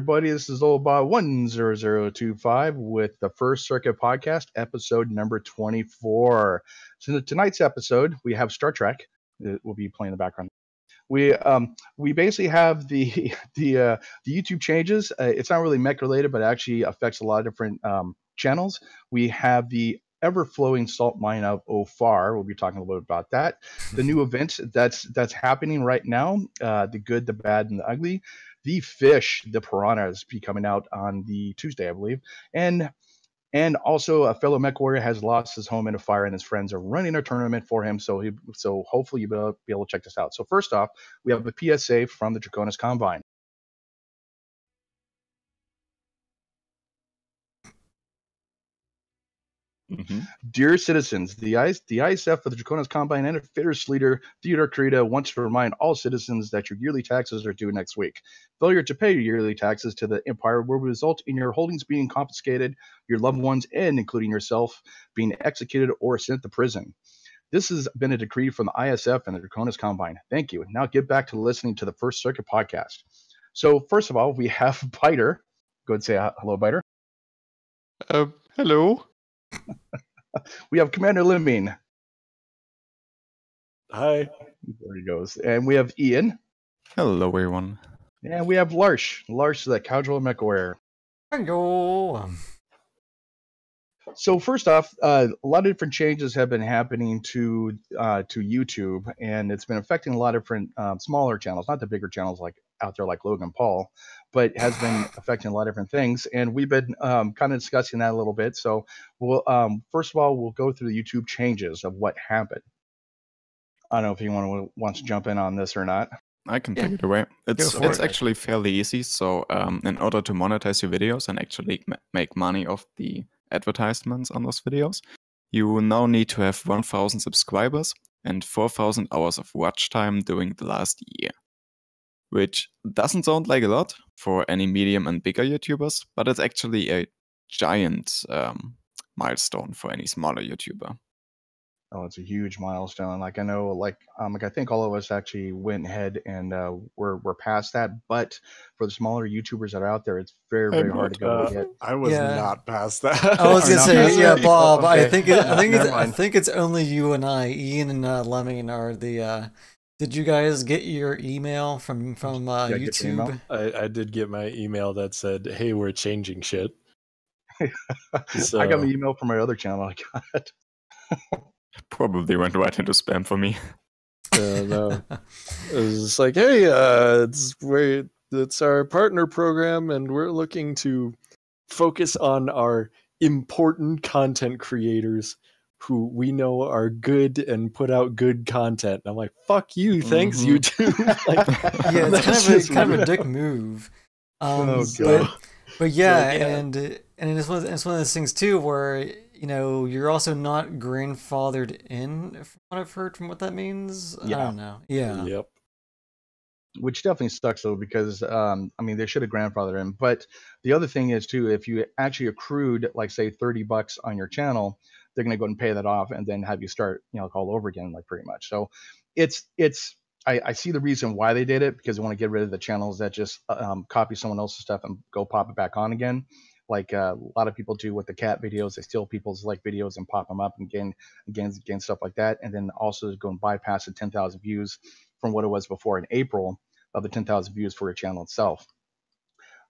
Everybody, this is Obot 10025 with the First Circuit Podcast, episode number 24. So tonight's episode, we have Star Trek. We'll be playing in the background. We basically have the YouTube changes. It's not really mech related, but it actually affects a lot of different channels. We have the ever-flowing salt mine of Ofar. We'll be talking a little bit about that. The new event that's happening right now, the good, the bad, and the ugly. The fish, the piranhas, be coming out on the Tuesday, I believe. And also a fellow Mechwarrior has lost his home in a fire, and his friends are running a tournament for him. So hopefully you'll be able to check this out. So first off, we have a PSA from the Draconis Combine. Dear citizens, the ISF for the Draconis Combine and Affairs Leader, Theodore Krita, wants to remind all citizens that your yearly taxes are due next week. Failure to pay your yearly taxes to the Empire will result in your holdings being confiscated, your loved ones, and including yourself, being executed or sent to prison. This has been a decree from the ISF and the Draconis Combine. Thank you. Now get back to listening to the First Circuit Podcast. So first of all, we have Byter. Go ahead and say hello, Byter. Hello. We have Commander Lemming. Hi. There he goes. And we have Ian. Hello, everyone. And we have Larsh. Larsh, the casual Mechwarrior. Hello. So first off, a lot of different changes have been happening to YouTube, and it's been affecting a lot of different smaller channels, not the bigger channels like out there like Logan Paul, but has been affecting a lot of different things. And we've been kind of discussing that a little bit. So we'll first of all, we'll go through the YouTube changes of what happened. I don't know if anyone wants to jump in on this or not. I can take it away. It's actually fairly easy. So in order to monetize your videos and actually make money off the advertisements on those videos, you now need to have 1,000 subscribers and 4,000 hours of watch time during the last year. Which doesn't sound like a lot for any medium and bigger YouTubers, but it's actually a giant milestone for any smaller YouTuber. Oh, it's a huge milestone. Like I know, I think all of us actually went ahead and we're past that. But for the smaller YouTubers that are out there, it's very, very hard to go get. I was not past that. I was gonna say, yeah, Bob. Okay. I think it's only you and I. Ian and Lemming are the. Did you guys get your email from YouTube? I did get my email that said, "Hey, we're changing shit." So, I got an email from my other channel. I got. Probably went right into spam for me. No. It was just like, hey, it's our partner program, and we're looking to focus on our important content creators who we know are good and put out good content. And I'm like, fuck you, thanks, YouTube. Yeah, it's kind of a dick move. But yeah, and it's one of those things too where, you know, you're also not grandfathered in, from what I've heard, from what that means. Yeah. I don't know. Yeah. Yep. Which definitely sucks though, because they should have grandfathered in. But the other thing is too, if you actually accrued like say $30 on your channel, they're gonna go and pay that off and then have you start, all over again, like pretty much. So I see the reason why they did it, because they want to get rid of the channels that just copy someone else's stuff and go pop it back on again. Like a lot of people do with the cat videos. They steal people's videos and pop them up and gain stuff like that. And then also go and bypass the 10,000 views from what it was before in April of the 10,000 views for your channel itself.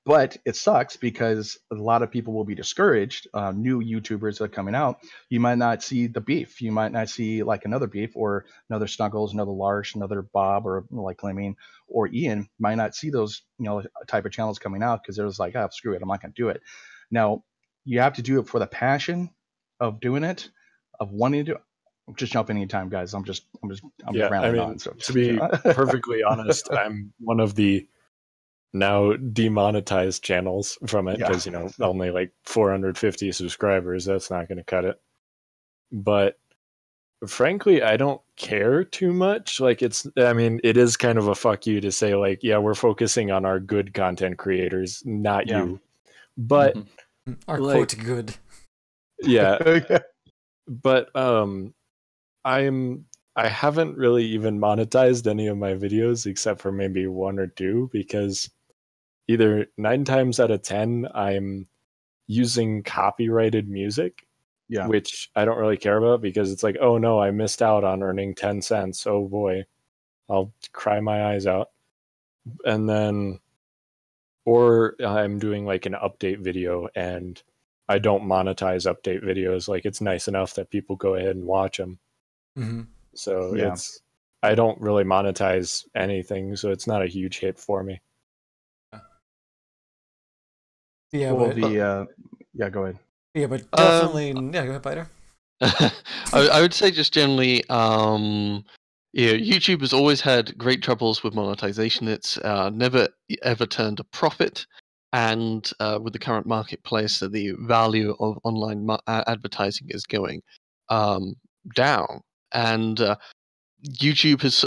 But it sucks because a lot of people will be discouraged. New YouTubers that are coming out, you might not see the beef. You might not see like another beef or another Snuggles, another Larsh, another Bob, or like Lemming or Ian. You might not see those type of channels coming out because they're just like, oh, screw it, I'm not going to do it. Now you have to do it for the passion of doing it, of wanting to do it. Just jump in anytime, guys. I'm just rambling on. So to be perfectly honest, I'm one of the now demonetized channels from it because only like 450 subscribers. That's not going to cut it. But frankly, I don't care too much. Like it is kind of a fuck you to say like, yeah, we're focusing on our good content creators, not you. But our quote good. Yeah. But I haven't really even monetized any of my videos except for maybe one or two, because either 9 times out of 10, I'm using copyrighted music, which I don't really care about because it's like, oh no, I missed out on earning 10 cents. Oh boy, I'll cry my eyes out. And then, or I'm doing like an update video and I don't monetize update videos. Like, it's nice enough that people go ahead and watch them. Mm-hmm. So I don't really monetize anything, so it's not a huge hit for me. Yeah, well, but yeah, go ahead. Yeah, but definitely, yeah, go ahead, Byter. I would say just generally, YouTube has always had great troubles with monetization. It's never ever turned a profit, and with the current marketplace, the value of online advertising is going down, and YouTube has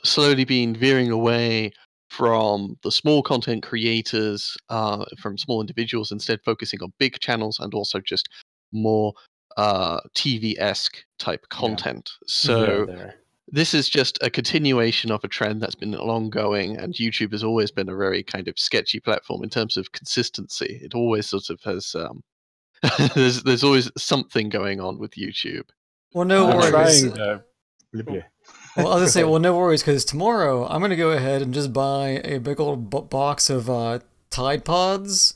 slowly been veering away from the small content creators, from small individuals, instead focusing on big channels and also just more TV-esque type content. So this is just a continuation of a trend that's been long going, and YouTube has always been a very kind of sketchy platform in terms of consistency. It always sort of has there's always something going on with YouTube. Well, no worries. Well, I'll just say, well, no worries, because tomorrow I'm going to go ahead and just buy a big old box of Tide Pods,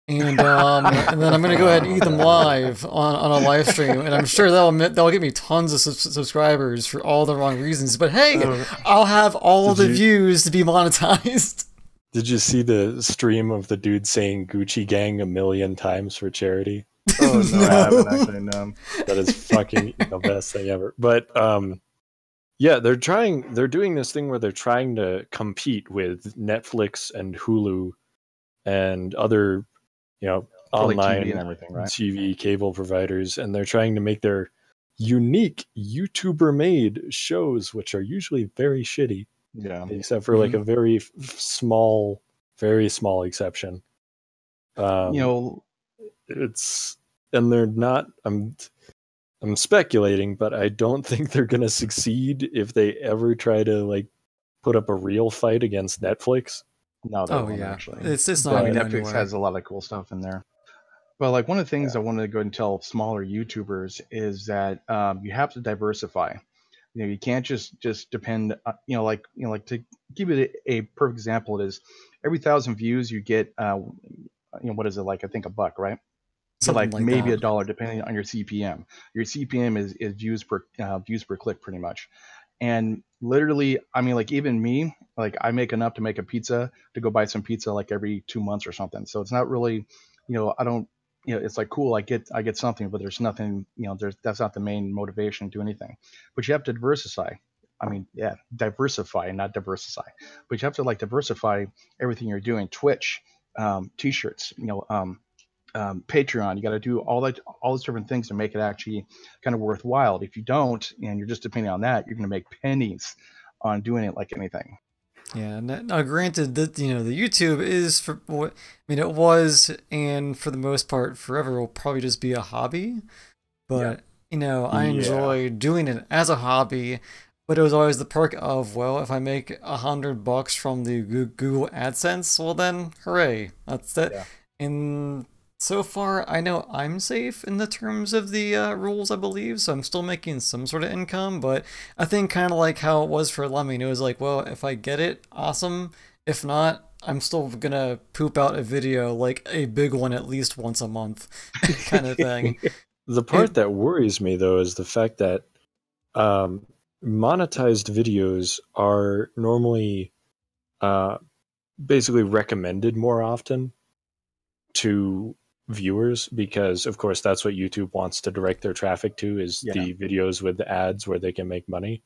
and then I'm going to go ahead and eat them live on a live stream, and I'm sure that'll get me tons of subscribers for all the wrong reasons. But hey, I'll have all the views to be monetized. Did you see the stream of the dude saying Gucci Gang 1,000,000 times for charity? Oh, no, I haven't actually, no. That is fucking the best thing ever. But, yeah, they're doing this thing where they're trying to compete with Netflix and Hulu and other, online TV and everything, right? TV cable providers, and they're trying to make their unique YouTuber-made shows, which are usually very shitty. Yeah. Except for like a very small exception. It's, and they're not, I'm speculating, but I don't think they're going to succeed if they ever try to like put up a real fight against Netflix. No, they won't, actually. It's not Netflix anywhere. has a lot of cool stuff in there. But like one of the things I wanted to go and tell smaller YouTubers is that you have to diversify. You can't just depend, like to give it a perfect example, it is every 1,000 views you get, what is it, like I think $1, right? So like maybe that. $1 depending on your CPM. Your CPM is views per click pretty much. And literally, I mean, like even me, like I make enough to make a pizza to go buy some pizza like every 2 months or something. So it's not really, I don't, it's like cool. I get something, but there's nothing, that's not the main motivation to do anything. But you have to diversify. I mean, yeah, diversify, not diversify. But you have to like diversify everything you're doing. Twitch, T-shirts, Patreon. You got to do all those different things to make it actually kind of worthwhile. If you don't, and you're just depending on that, you're going to make pennies on doing it like anything. Yeah. Now, granted that the YouTube is for what it was, and for the most part, forever will probably just be a hobby. But I enjoy doing it as a hobby. But it was always the perk of, well, if I make $100 from the Google AdSense, well then, hooray! That's that. Yeah. And so far, I know I'm safe in the terms of the rules, I believe, so I'm still making some sort of income, but I think kind of like how it was for Lemming, it was like, well, if I get it, awesome. If not, I'm still gonna poop out a video, like a big one at least once a month, kind of thing. The part that worries me, though, is the fact that monetized videos are normally basically recommended more often to viewers, because of course that's what YouTube wants to direct their traffic to, is the videos with the ads where they can make money.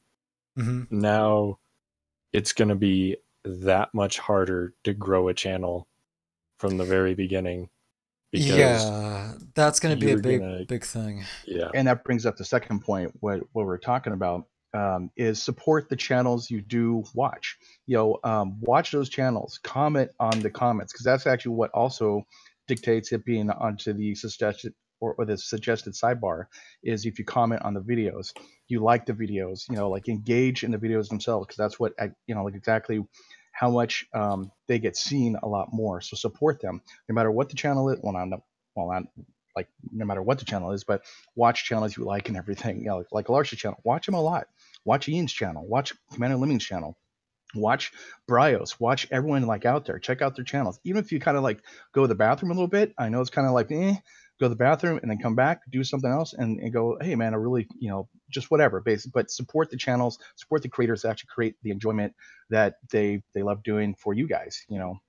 Now it's going to be that much harder to grow a channel from the very beginning, because that's going to be a big thing. And that brings up the second point, what we're talking about, is support the channels you do watch. Watch those channels, comment on the comments, because that's actually what also dictates it being onto the suggested or the suggested sidebar. Is if you comment on the videos, you like the videos, like engage in the videos themselves, because that's what like exactly how much they get seen a lot more. So support them, no matter what the channel is. Like no matter what the channel is, but watch channels you like and everything. You know, like Larsh's channel, watch him a lot. Watch Ian's channel, watch Commander Lemming's channel, watch Bryos, watch everyone like out there. Check out their channels. Even if you kind of like go to the bathroom a little bit, I know it's kind of like go to the bathroom and then come back, do something else, and go, hey man, I really, you know, just whatever, basically. But support the channels, support the creators that actually create the enjoyment that they love doing for you guys, you know.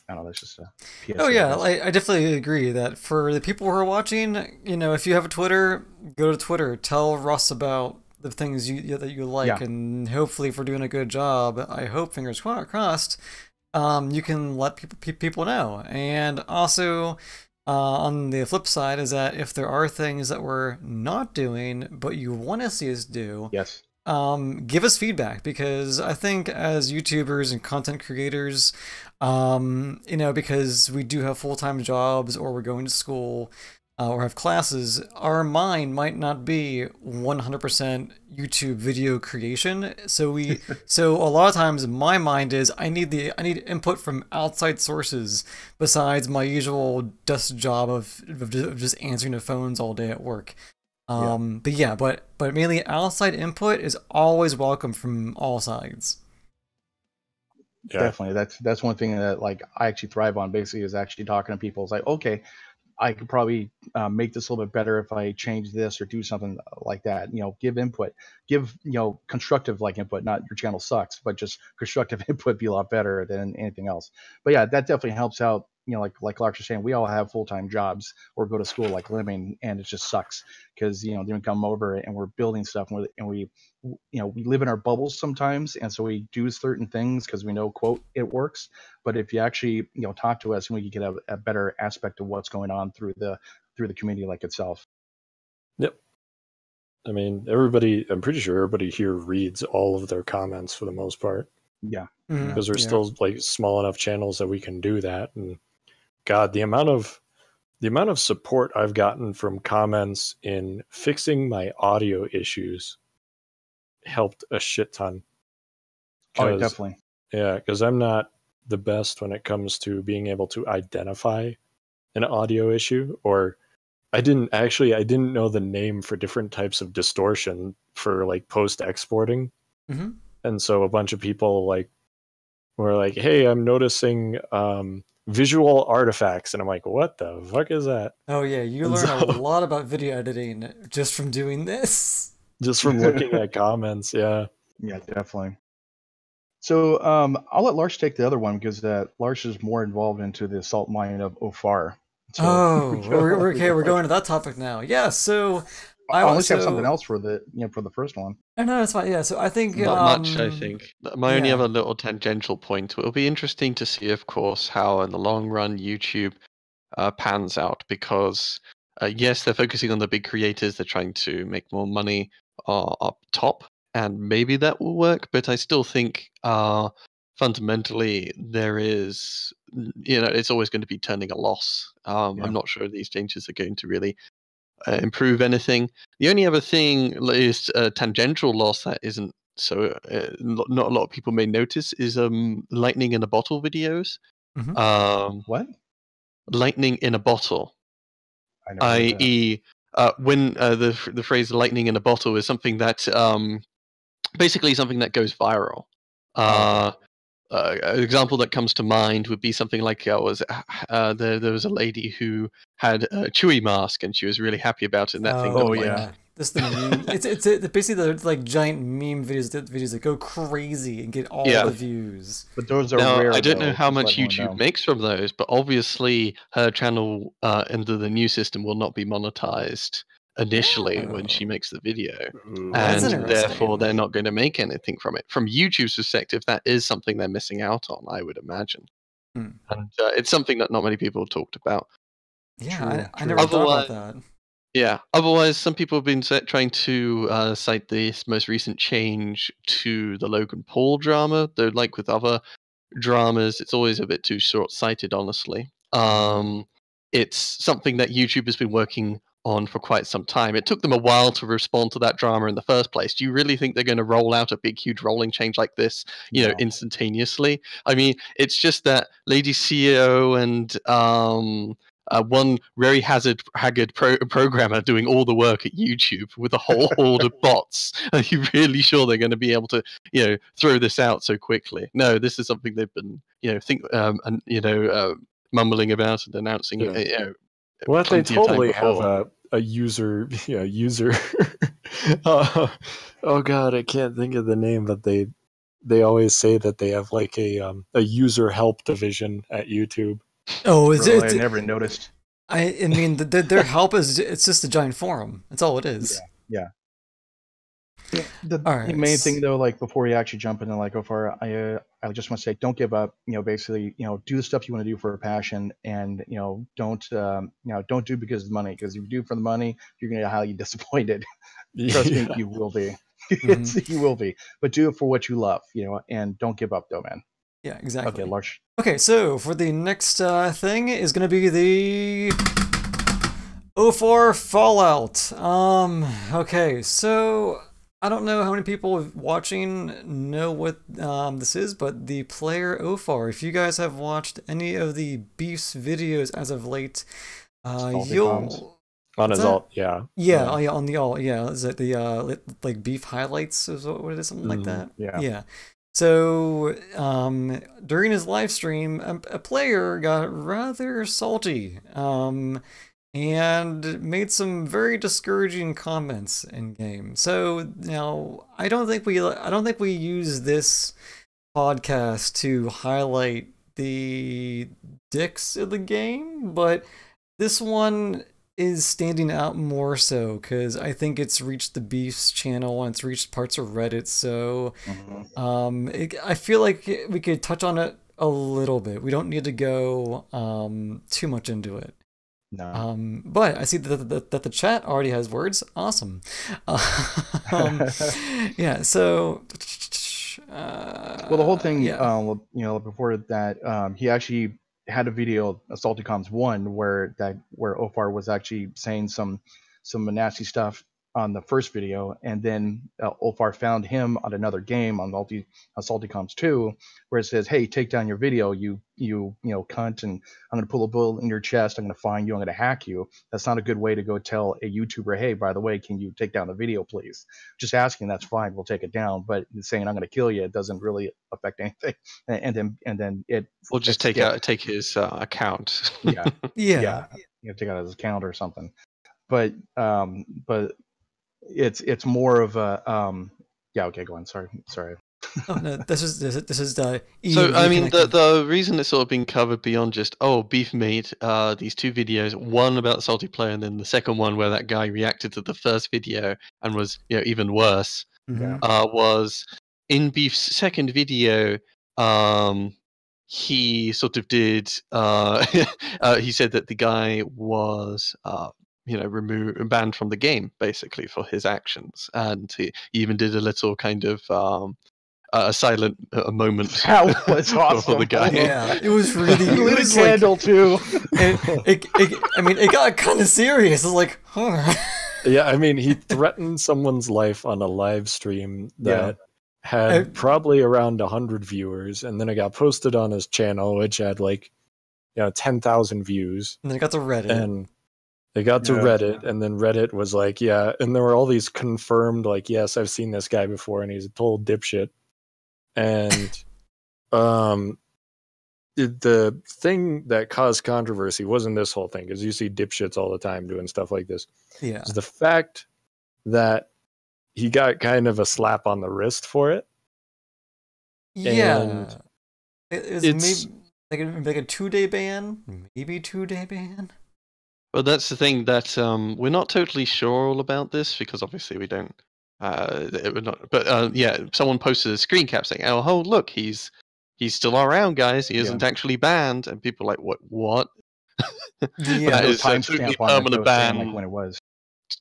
I don't know, that's just a PSA. Oh yeah, I definitely agree that for the people who are watching, you know, if you have a Twitter, go to Twitter, tell Russ about the things that you like, and hopefully if we're doing a good job, I hope, fingers crossed, you can let people know. And also, on the flip side is that if there are things that we're not doing, but you want to see us do, yes, give us feedback, because I think as YouTubers and content creators, you know, because we do have full-time jobs or we're going to school or have classes, our mind might not be 100% YouTube video creation. So so a lot of times my mind is I need input from outside sources besides my usual desk job of just answering the phones all day at work. But mainly outside input is always welcome from all sides. Yeah. Definitely. That's one thing that like I actually thrive on, basically, is actually talking to people. It's like, okay, I could probably make this a little bit better if I change this or do something like that. You know, give input, give, you know, constructive like input, not your channel sucks, but just constructive input be a lot better than anything else. But yeah, that definitely helps out. You know, like Larsh was saying, we all have full-time jobs or go to school like Lemming, and it just sucks because, you know, they come over and we're building stuff, and we you know, we live in our bubbles sometimes, and so we do certain things because we know, quote, it works. But if you actually, you know, talk to us, and we can get a better aspect of what's going on through the community like itself. Yep. I mean, I'm pretty sure everybody here reads all of their comments for the most part. Yeah. Because we're still like small enough channels that we can do that. And God, the amount of support I've gotten from comments in fixing my audio issues helped a shit ton. Oh, definitely. Yeah, because I'm not the best when it comes to being able to identify an audio issue, or I didn't know the name for different types of distortion for like post exporting. And so a bunch of people like were like, hey, I'm noticing visual artifacts, and I'm like, what the fuck is that? Oh yeah, you learn a lot about video editing just from doing this. Just from looking at comments. Yeah, definitely. So I'll let Larsh take the other one, because Larsh is more involved into the salt mine of Ofar. So, we're going to that topic now. Yeah, so I always have something else for the first one. No, that's fine. Yeah, so I think not much. I think my only other little tangential point. It'll be interesting to see, of course, how in the long run YouTube pans out, because yes, they're focusing on the big creators. They're trying to make more money up top, and maybe that will work. But I still think fundamentally there is, you know, it's always going to be turning a loss. I'm not sure these changes are going to really improve anything. The only other thing is tangential loss that isn't so not a lot of people may notice is lightning in a bottle videos. What? Lightning in a bottle, i.e. When the phrase lightning in a bottle is something that basically something that goes viral. An example that comes to mind would be something like there was a lady who had a Chewy mask, and she was really happy about it. And that thing. Oh yeah. This the meme. It's basically the like giant meme videos that go crazy and get all the views. But those are now, rare. I don't know how much YouTube makes from those, but obviously her channel under the new system will not be monetized initially when she makes the video, and therefore they're not going to make anything from it. From YouTube's perspective, that is something they're missing out on, I would imagine. And it's something that not many people have talked about. Yeah, I never thought about that. Yeah, otherwise some people have been trying to cite this most recent change to the Logan Paul drama, though like with other dramas, it's always a bit too short-sighted, honestly. It's something that YouTube has been working on for quite some time. It took them a while to respond to that drama in the first place. Do you really think they're going to roll out a big, huge rolling change like this, you know, instantaneously? I mean, it's just that Lady CEO and one very haggard programmer doing all the work at YouTube with a whole horde of bots. Are you really sure they're going to be able to, you know, throw this out so quickly? No, this is something they've been, you know, mumbling about and announcing. Yeah. You know, well, they totally have a user, user. Oh God, I can't think of the name, but they always say that they have like a user help division at YouTube. Oh, I never noticed. I mean, their help it's just a giant forum. That's all it is. Yeah. The main thing though, like before you actually jump into like OFAR, I just want to say, don't give up. You know, basically, you know, do the stuff you want to do for a passion, and you know, don't do because of the money. Because if you do for the money, you're gonna get highly disappointed. Trust me, you will be. You will be. But do it for what you love, you know, and don't give up though, man. Yeah, exactly. Okay, Larsh. Okay, so for the next thing is going to be the OFAR Fallout. Okay, so I don't know how many people watching know what this is, but the player OFAR. If you guys have watched any of the Beef's videos as of late, you'll... On his alt, yeah, on the alt, yeah. Is it the like Beef highlights? Is what it is, something like that? Yeah. So during his live stream, a player got rather salty and made some very discouraging comments in game. So now I don't think we use this podcast to highlight the dicks of the game, but this one is standing out more so because I think it's reached the Beef's channel and it's reached parts of Reddit. So I feel like we could touch on it a little bit. We don't need to go too much into it. No. But I see that the chat already has words. Awesome. Yeah. So. Well, the whole thing, you know, before that, he actually had a video, Salty Comms 1, where OFAR was actually saying some nasty stuff on the first video, and then OFAR found him on another game on Salty Comms 2, where it says, "Hey, take down your video, you cunt, and I'm gonna pull a bullet in your chest. I'm gonna find you. I'm gonna hack you." That's not a good way to go tell a YouTuber, "Hey, by the way, can you take down the video, please?" Just asking, that's fine. We'll take it down. But saying I'm gonna kill you, it doesn't really affect anything. And then it. We'll just take his account. Yeah. You have to take out his account or something. But it's more of a okay, go on. Sorry. Oh, no, this is the. So I mean, the reason it's sort of been covered beyond just Beef made these two videos, one about the salty player, and then the second one where that guy reacted to the first video and was even worse. Was in Beef's second video. He sort of did. He said that the guy was banned from the game basically for his actions, and he even did a little kind of a silent moment. That was awesome for the guy. Yeah, it was really. It was candle too. I mean, it got kind of serious. It was like, huh. Yeah, I mean, he threatened someone's life on a live stream that had probably around 100 viewers, and then it got posted on his channel, which had 10,000 views. And then it got to Reddit. And they got to Reddit, and then Reddit was like, and there were all these confirmed, yes, I've seen this guy before, and he's a total dipshit. And the thing that caused controversy wasn't this whole thing, because you see dipshits all the time doing stuff like this. Yeah. It's the fact that he got kind of a slap on the wrist for it. Yeah. And it's maybe like a 2-day ban, maybe 2-day ban. Well, that's the thing that we're not totally sure all about this, because obviously we don't. We're not. But someone posted a screen cap saying, "Oh, look, he's still around, guys. He isn't actually banned." And people are like, "What?" Yeah, that is a totally permanent ban, like when it was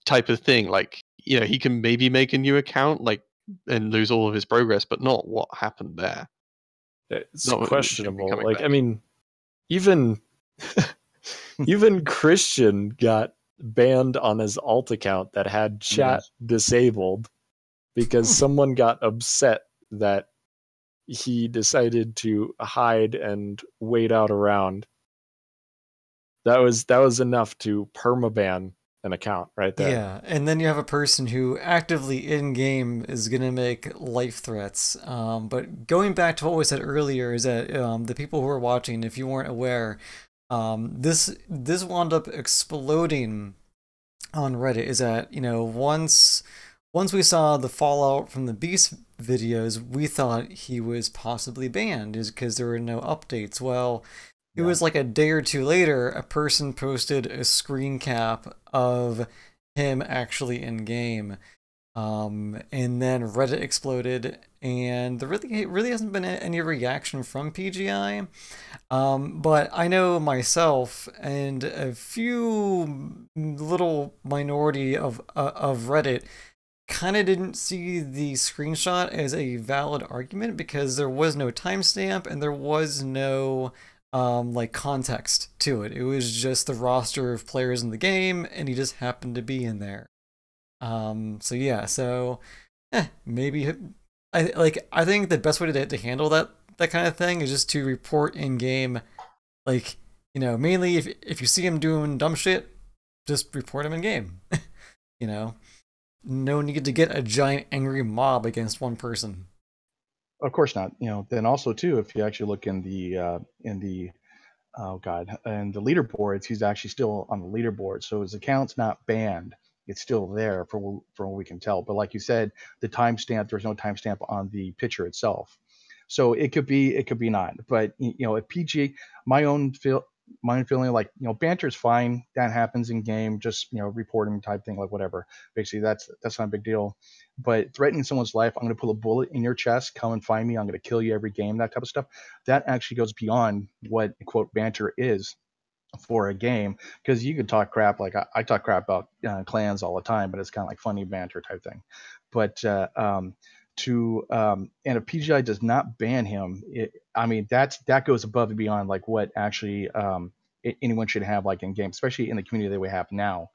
type of thing. He can maybe make a new account, and lose all of his progress, but not what happened there. It's questionable. I mean, even Christian got banned on his alt account that had chat disabled because someone got upset that he decided to hide and wait out a round. That was enough to permaban an account right there. Yeah, and then you have a person who actively in-game is going to make life threats. But going back to what we said earlier is that the people who are watching, if you weren't aware, this wound up exploding on Reddit. Is that, you know, once we saw the fallout from the Beast videos, we thought he was possibly banned, is because there were no updates. Well, it was like a day or two later, a person posted a screen cap of him actually in game, and then Reddit exploded, and there really hasn't been any reaction from PGI. But I know myself and a few little minority of Reddit kind of didn't see the screenshot as a valid argument because there was no timestamp and there was no like context to it. It was just the roster of players in the game, and he just happened to be in there. So yeah, maybe I think the best way to handle that kind of thing is just to report in game, like, you know, mainly if you see him doing dumb shit, just report him in game. You know, no need to get a giant angry mob against one person. Of course not. You know, then also too, if you actually look in the and the leaderboards, he's actually still on the leaderboard, so his account's not banned. It's still there for what we can tell. But like you said, the timestamp, there's no timestamp on the picture itself, so it could be not. But you know, if PG, my feeling, like, you know, banter's fine. That happens in game. Just, you know, reporting type thing, like whatever. Basically, that's not a big deal. But threatening someone's life, I'm going to put a bullet in your chest, come and find me, I'm going to kill you every game, that type of stuff, that actually goes beyond what, quote, banter is for a game. Because you could talk crap, like I talk crap about clans all the time, but it's kind of like funny banter type thing. But and if PGI does not ban him, I mean, that goes above and beyond like what actually anyone should have, like in game, especially in the community that we have now.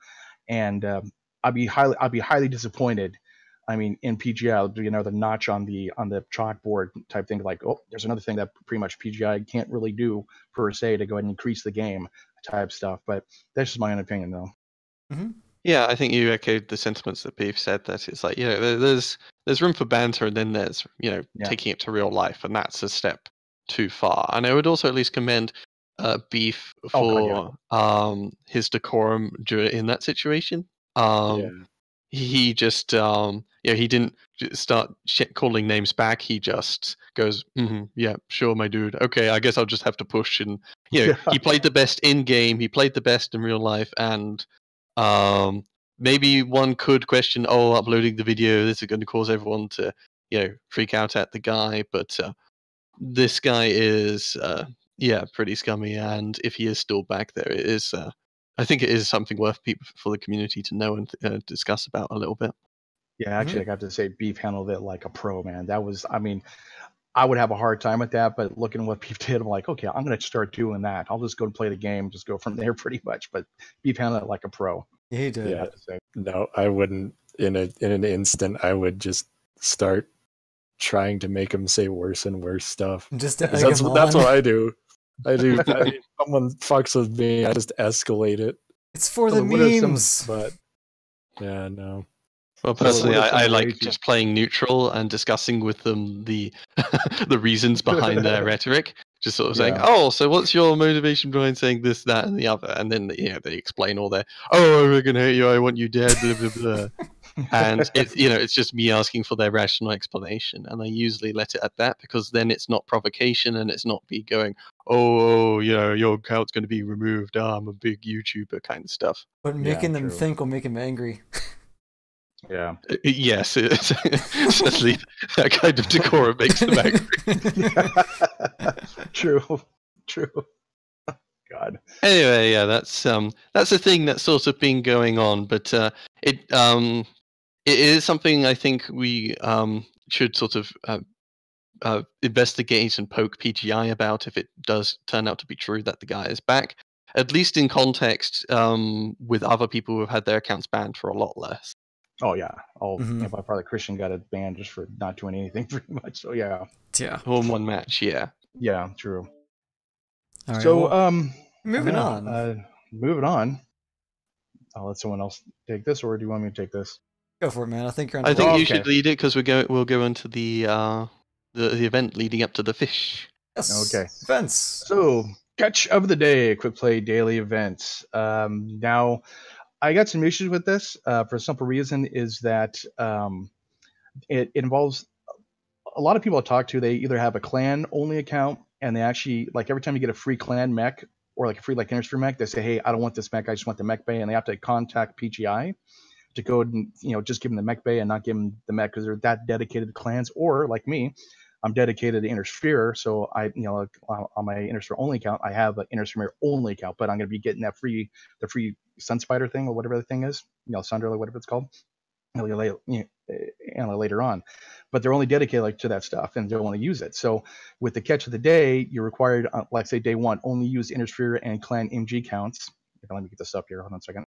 And I'd be highly disappointed. I mean, in PGI, do another notch on the chalkboard type thing, like, oh, there's another thing that pretty much PGI can't really do per se to go ahead and increase the game type stuff. But that's just my own opinion, though. Mm-hmm. Yeah, I think you echoed the sentiments that Beef said, that it's like, you know, there's room for banter, and then there's, you know, taking it to real life, and that's a step too far. And I would also at least commend Beef for his decorum in that situation. He just, he didn't start calling names back. He just goes, yeah, sure, my dude. Okay, I guess I'll just have to push. And, you know, he played the best in game. He played the best in real life. And maybe one could question, uploading the video, this is going to cause everyone to, you know, freak out at the guy. But this guy is, pretty scummy. And if he is still back there, it is... I think it is something worth for the community to know and discuss about a little bit. Yeah, actually, I have to say, Beef handled it like a pro, man. That was, I mean, I would have a hard time with that, but looking at what Beef did, I'm like, okay, I'm going to start doing that. I'll just go and play the game, just go from there pretty much. But Beef handled it like a pro. Yeah, he did. Yeah, no, I wouldn't. In an instant, I would just start trying to make him say worse and worse stuff. That's what I do. Someone fucks with me, I just escalate it. It's for the memes. But yeah, no. Well, personally, I like just playing neutral and discussing with them the the reasons behind their rhetoric. Just sort of saying, so what's your motivation behind saying this, that, and the other? And then, you know, they explain all their, I can hate you, I want you dead, blah blah blah. And it's, you know, it's just me asking for their rational explanation, and I usually let it at that, because then it's not provocation, and it's not me going, you know, your account's going to be removed, I'm a big YouTuber kind of stuff. But making them think will make them angry. Yeah. Yes, certainly that kind of decorum makes them angry. True. God. Anyway, yeah, that's a thing that's sort of been going on, but it is something I think we should sort of investigate and poke PGI about if it does turn out to be true that the guy is back. at least in context with other people who have had their accounts banned for a lot less. Oh yeah. My brother Christian got it banned just for not doing anything pretty much. So yeah. Yeah. All in one match, yeah. Yeah, true. All right, so well, moving on. Moving on. I'll let someone else take this, or do you want me to take this? Go for it, man. I think you're on I think you should lead it because we'll go into the event leading up to the fish. Yes. Okay. Events. So, catch of the day, quick play daily events. Now, I got some issues with this for a simple reason is that it involves a lot of people I talk to. They either have a clan only account and they actually, like, every time you get a free clan mech or like a free like NVIDIA mech, they say, hey, I don't want this mech, I just want the mech bay, and they have to contact PGI to go and just give them the mech bay and not give them the mech because they're that dedicated to clans. Or like me, I'm dedicated to NVIDIA, so I on my NVIDIA only account I have an NVIDIA only account, but I'm going to be getting the free Sunspider thing or whatever the thing is, Sunder or whatever it's called, later on. But they're only dedicated to that stuff and they don't want to use it. So with the catch of the day, you're required, like say day one, only use NVIDIA and clan MG counts. Let me get this up here. Hold on a second.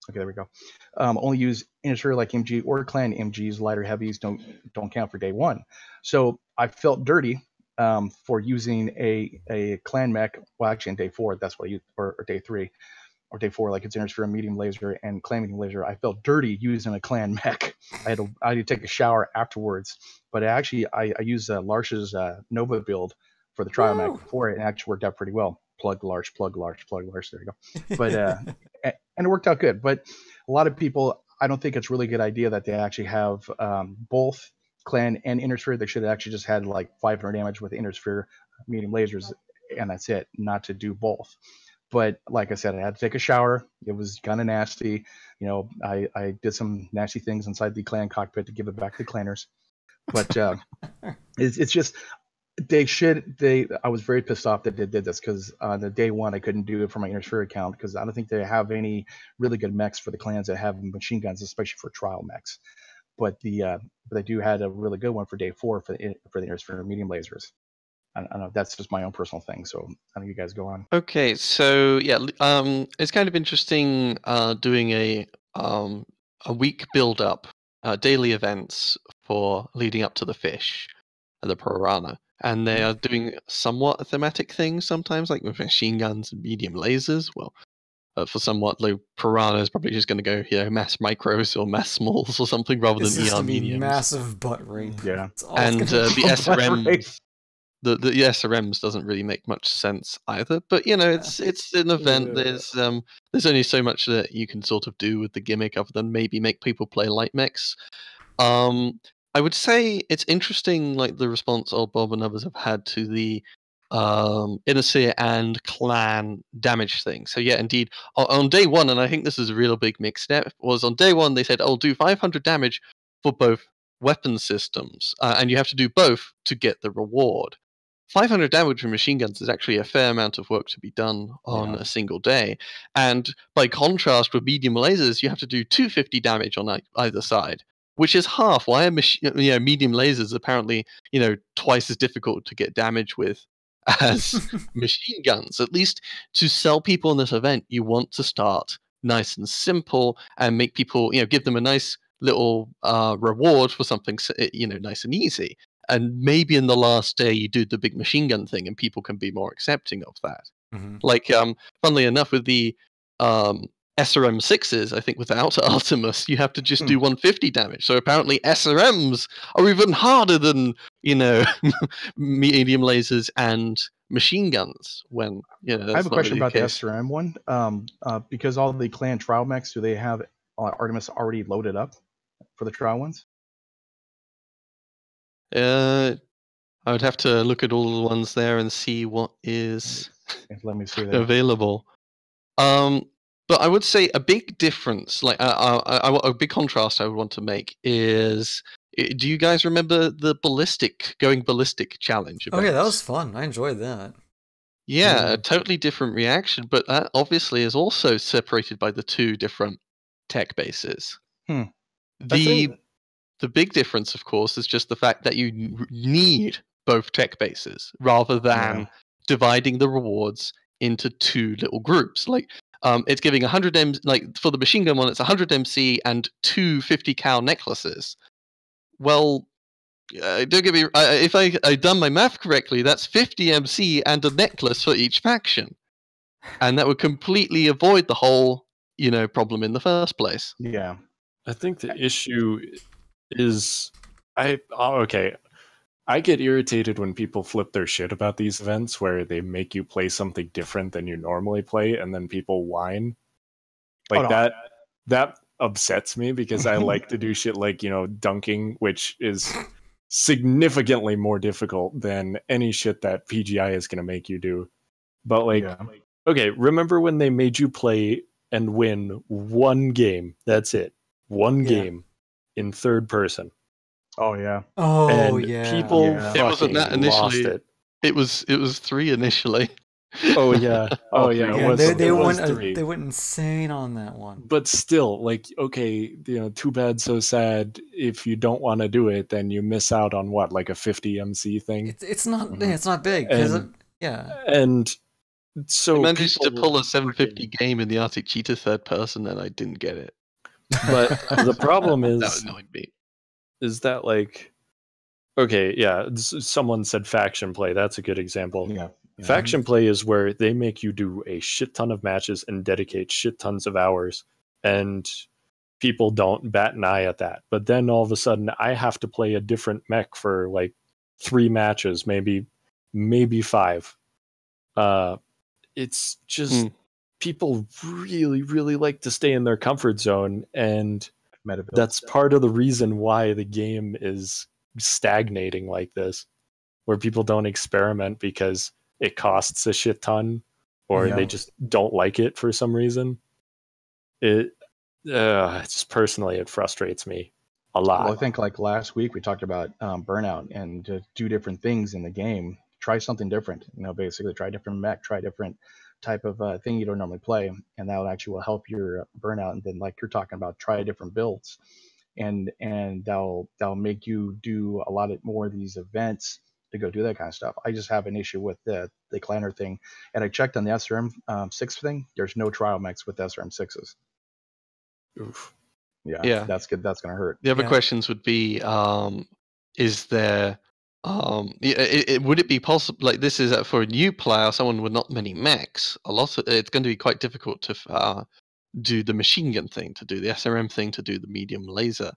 Okay, there we go. Only use NVIDIA like MG or clan MGs. Lighter heavies don't count for day one. So I felt dirty for using a clan mech. Well, actually, in day four, that's what I used, or day three, or day four, like it's NVIDIA medium laser and clan medium laser. I felt dirty using a clan mech. I had to take a shower afterwards. But actually, I used Larsh's Nova build for the trial mech before it, and it actually worked out pretty well. Plug Larsh, plug Larsh, plug Larsh. There you go. But and it worked out good. But a lot of people, I don't think it's a really good idea that they actually have both clan and NVIDIA. They should have actually just had like 500 damage with NVIDIA medium lasers, and that's it. Not to do both. But like I said, I had to take a shower. It was kind of nasty. I did some nasty things inside the clan cockpit to give it back to the clanners. But it's just. I was very pissed off that they did this because on the day one I couldn't do it for my NVIDIA account because I don't think they have any really good mechs for the clans that have machine guns, especially for trial mechs. But they do had a really good one for day four for the NVIDIA medium lasers. I don't know. That's just my own personal thing. So I think you guys go on. Okay, so yeah, it's kind of interesting doing a week build up, daily events for leading up to the fish, the piranha. And they are doing somewhat thematic things sometimes, like with machine guns and medium lasers. Well, for somewhat low, piranha is probably just going to go, mass micros or mass smalls or something rather than ER mediums. Massive butt rape. Yeah. And the SRM, the SRMs doesn't really make much sense either. But it's an event. There's only so much that you can sort of do with the gimmick other than maybe make people play light mechs. I would say it's interesting, like the response Old Bob and others have had to the NVIDIA and clan damage thing. So yeah, indeed, on day one, and I think this is a real big mix step, was on day one they said, "Oh, do 500 damage for both weapon systems, and you have to do both to get the reward." 500 damage from machine guns is actually a fair amount of work to be done on a single day, and by contrast with medium lasers, you have to do 250 damage on either side. Which is half. Why are medium lasers apparently twice as difficult to get damage with as machine guns? At least to sell people in this event, you want to start nice and simple and make people give them a nice little reward for something nice and easy. And maybe in the last day you do the big machine gun thing, and people can be more accepting of that. Mm-hmm. Like funnily enough, with the SRM6s, I think without Artemis, you have to just do 150 damage. So apparently SRMs are even harder than, medium lasers and machine guns when, I have a question about the SRM one. Because all the clan trial mechs, do they have Artemis already loaded up for the trial ones? I would have to look at all the ones there and see what is Let me see that. available. But I would say a big difference, like a big contrast I would want to make is, do you guys remember the going ballistic challenge? Oh yeah, that was fun. I enjoyed that. Yeah, a totally different reaction, but that obviously is also separated by the two different tech bases. The big difference, of course, is just the fact that you need both tech bases rather than dividing the rewards into two little groups. Like it's giving 100 M, like for the machine gun one, it's 100 MC and two 50 cal necklaces. Well, don't get me. If I've done my math correctly, that's 50 MC and a necklace for each faction, and that would completely avoid the whole, problem in the first place. Yeah, I think the issue is I get irritated when people flip their shit about these events where they make you play something different than you normally play, and then people whine like that upsets me, because I like to do shit like, dunking, which is significantly more difficult than any shit that PGI is going to make you do. But okay, remember when they made you play and win one game? That's it. One game in third person. Oh yeah. Oh and yeah. People It wasn't that initially. lost it. It was 3 initially. Oh yeah. Oh yeah. They three. went insane on that one. But still, okay, too bad, so sad. If you don't want to do it, then you miss out on what, like a 50 MC thing. It's not. Mm-hmm. It's not big. And so I managed to pull a 750 game in the Arctic Cheetah third person, and I didn't get it. But the problem is that annoyed me. Is that okay, yeah, someone said faction play. That's a good example. Yeah. Faction play is where they make you do a shit ton of matches and dedicate shit tons of hours, and people don't bat an eye at that. But then all of a sudden I have to play a different mech for 3 matches, maybe 5. It's just people really, really like to stay in their comfort zone, and that's part of the reason why the game is stagnating like this, where people don't experiment because it costs a shit ton, or they just don't like it for some reason. It just personally, it frustrates me a lot. Well, I think last week we talked about burnout, and to do different things in the game. Try something different. Basically try different mech, try different type of thing you don't normally play, and that actually will help your burnout. And then, like you're talking about, try different builds, and that'll make you do a lot more of these events to go do that kind of stuff. I just have an issue with the clanner thing, and I checked on the SRM 6 thing. There's no trial mechs with SRM 6s. Oof. Yeah, that's good. That's gonna hurt. The other questions would be, is there would it be possible, this is for a new player, someone with not many mechs, it's going to be quite difficult to do the machine gun thing, to do the SRM thing, to do the medium laser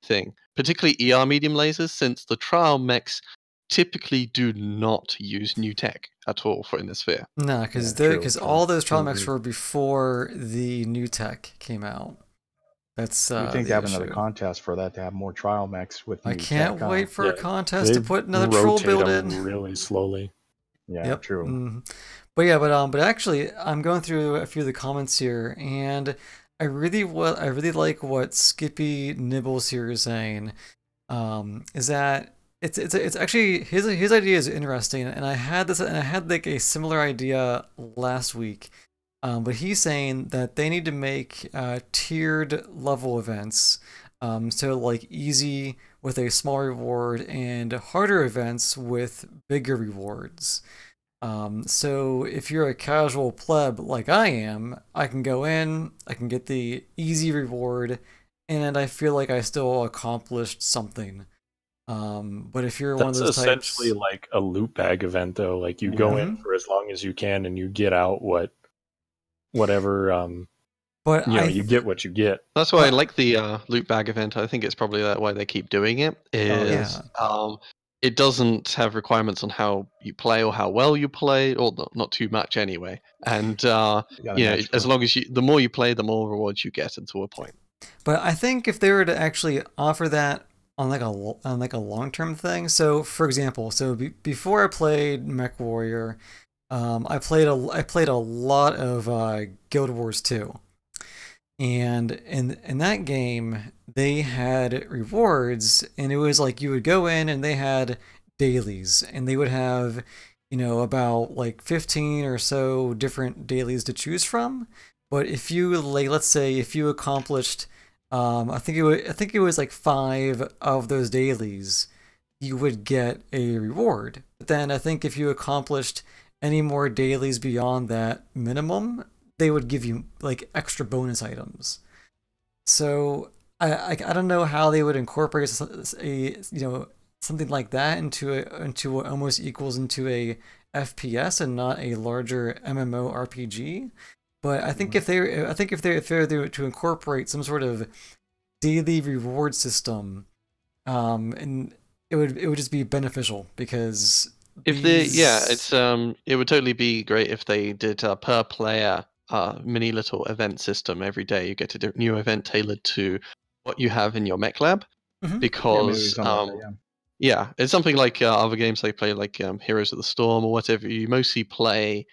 thing, particularly ER medium lasers, since the trial mechs typically do not use new tech at all for Innisphere. No, because all those trial mechs were before the new tech came out. That's you think they have another contest for that, to have more trial mechs with new I can't tech wait for a contest to put another troll build in really slowly. Yeah, true. Mm-hmm. But actually, I'm going through a few of the comments here, and I really like what Skippy Nibbles here is saying. Is that it's actually his idea is interesting, and I had a similar idea last week. But he's saying that they need to make tiered level events, so easy with a small reward and harder events with bigger rewards. So if you're a casual pleb like I am, I can go in, I can get the easy reward, and I feel like I still accomplished something. But if you're one of those types, that's essentially like a loot bag event, though. You go in for as long as you can, and you get out whatever, but you get what you get. That's why I like the loot bag event. I think it's probably why they keep doing it. It doesn't have requirements on how you play or how well you play, or not too much anyway. And as long as the more you play, the more rewards you get until a point. But I think if they were to actually offer that on a long-term thing, so for example, before I played Mechwarrior, I played a lot of Guild Wars 2, and in that game they had rewards, and it was you would go in and they had dailies, and they would have about 15 or so different dailies to choose from. But if you let's say if you accomplished I think it was 5 of those dailies, you would get a reward. But then I think if you accomplished any more dailies beyond that minimum, they would give you like extra bonus items. So I don't know how they would incorporate something like that into what almost equals into a FPS and not a larger MMO RPG. But I think if they're to incorporate some sort of daily reward system, and it would just be beneficial, because if it would totally be great if they did a per player mini little event system. Every day you get a new event tailored to what you have in your mech lab, because it's something like other games they play, like Heroes of the Storm or whatever. You mostly play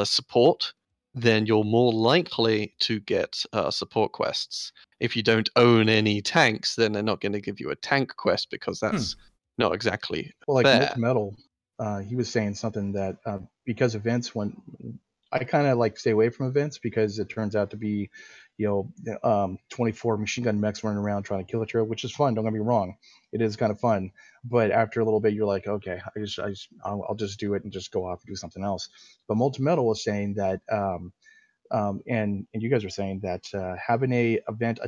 support, then you're more likely to get support quests. If you don't own any tanks, then they're not going to give you a tank quest, because that's not exactly fair. Metal, he was saying something that because events, when I kind of like stay away from events, because it turns out to be, 24 machine gun mechs running around trying to kill each other, which is fun. Don't get me wrong, it is kind of fun. But after a little bit, you're like, okay, I'll just do it and just go off and do something else. But Metal was saying that, and you guys are saying that having a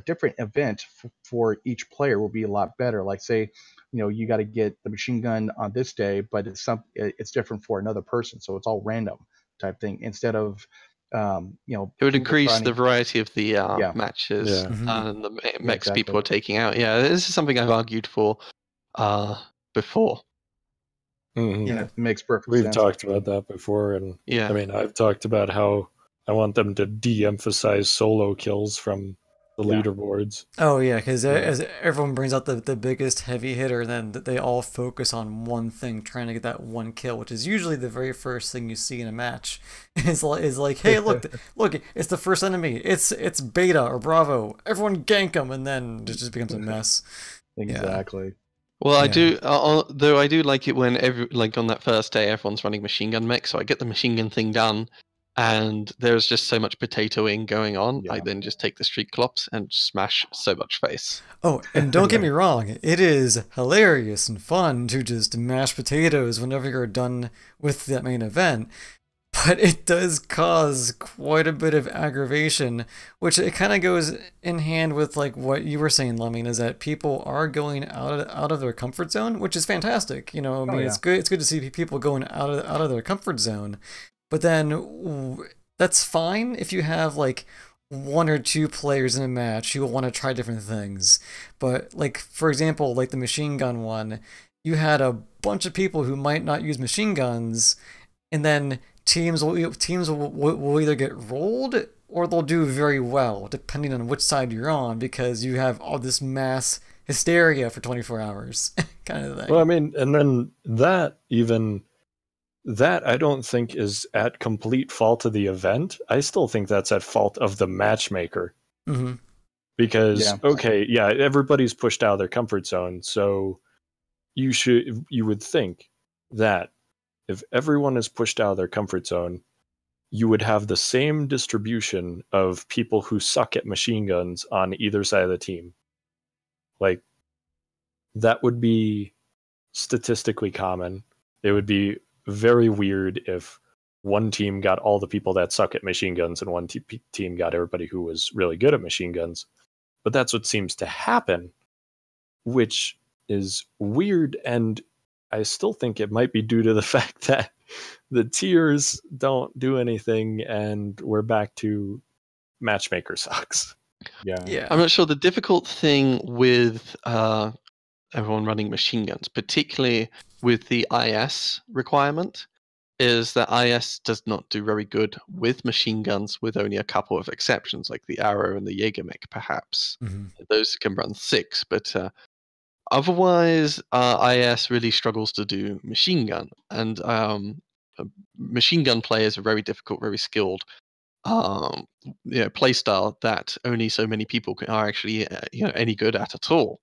different event for each player will be a lot better. Like, say, you got to get the machine gun on this day, but it's different for another person, so it's all random type thing, instead of it would increase the variety of the matches and the mechs people are taking out. Yeah, this is something I've argued for before. Yeah, it makes perfect sense. We've talked about that before, and I mean, I've talked about how I want them to de-emphasize solo kills from the leaderboards. Oh yeah, because as everyone brings out the biggest heavy hitter, then they all focus on one thing, trying to get that one kill, which is usually the very first thing you see in a match. Is like, hey, look, it's the first enemy. It's Beta or Bravo. Everyone gank them, and then it just becomes a mess. Exactly. Yeah. Well, I do, though I do like it when on that first day, everyone's running machine gun mech, so I get the machine gun thing done, and there's just so much potatoing going on. I then just take the street clops and smash so much face. Oh, and don't get me wrong, it is hilarious and fun to just mash potatoes whenever you're done with that main event. But it does cause quite a bit of aggravation, which it kind of goes in hand with like what you were saying, Lemming, is that people are going out of their comfort zone, which is fantastic. It's good to see people going out of their comfort zone. But then that's fine if you have like one or two players in a match who will want to try different things. But like, for example, like the machine gun one, you had a bunch of people who might not use machine guns, and then teams will either get rolled or they'll do very well, depending on which side you're on, because you have all this mass hysteria for 24 hours kind of thing. Well, I mean, and then that I don't think is at complete fault of the event. I still think that's at fault of the matchmaker. Because, everybody's pushed out of their comfort zone, so you would think that if everyone is pushed out of their comfort zone, you would have the same distribution of people who suck at machine guns on either side of the team. Like, that would be statistically common. It would be very weird if one team got all the people that suck at machine guns and one team got everybody who was really good at machine guns. But that's what seems to happen, which is weird, and I still think it might be due to the fact that the tiers don't do anything and we're back to matchmaker sucks. Yeah. I'm not sure. The difficult thing with everyone running machine guns, particularly with the IS requirement, is that IS does not do very good with machine guns, with only a couple of exceptions, like the Arrow and the Jägermech, perhaps. Those can run 6, but otherwise, IS really struggles to do machine gun, and machine gun players are very difficult, very skilled. Play style that only so many people are actually any good at all.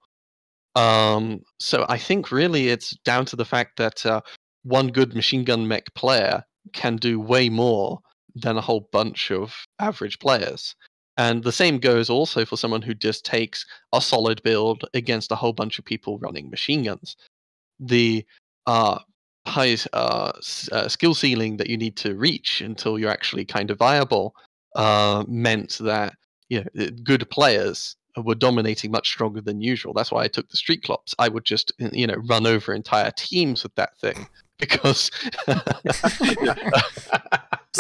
So I think really it's down to the fact that one good machine gun mech player can do way more than a whole bunch of average players. And the same goes also for someone who just takes a solid build against a whole bunch of people running machine guns. The high skill ceiling that you need to reach until you're actually kind of viable meant that good players were dominating much stronger than usual. That's why I took the Street Clops. I would just run over entire teams with that thing because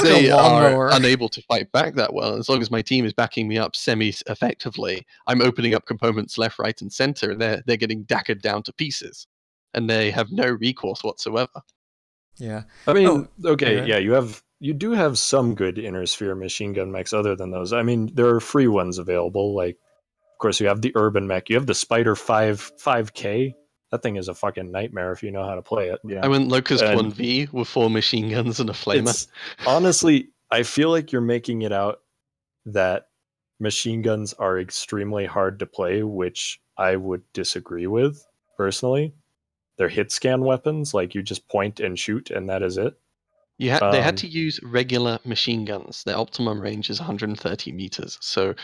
they are unable to fight back that well. As long as my team is backing me up semi-effectively, I'm opening up components left, right, and center. They're getting daggered down to pieces, and they have no recourse whatsoever. Yeah, I mean, okay, yeah, you do have some good inner sphere machine gun mechs other than those. I mean, there are free ones available. Like, of course, you have the Urban mech. You have the Spider 5K. That thing is a fucking nightmare if you know how to play it. Yeah. I went Locust 1V with 4 machine guns and a flamer. Honestly, I feel like you're making it out that machine guns are extremely hard to play, which I would disagree with, personally. They're hit scan weapons, like you just point and shoot and that is it. They had to use regular machine guns. Their optimum range is 130 meters. So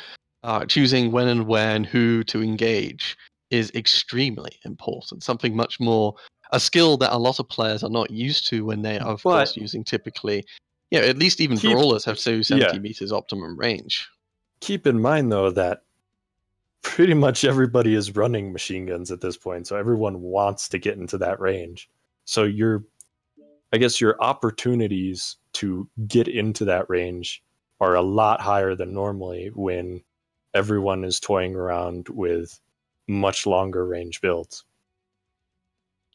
choosing when and where and who to engage is extremely important. Something much more, a skill that a lot of players are not used to when they are, of course, using typically, at least even brawlers have 70 meters optimum range. Keep in mind, though, that pretty much everybody is running machine guns at this point, so everyone wants to get into that range. So I guess your opportunities to get into that range are a lot higher than normally when everyone is toying around with much longer range builds.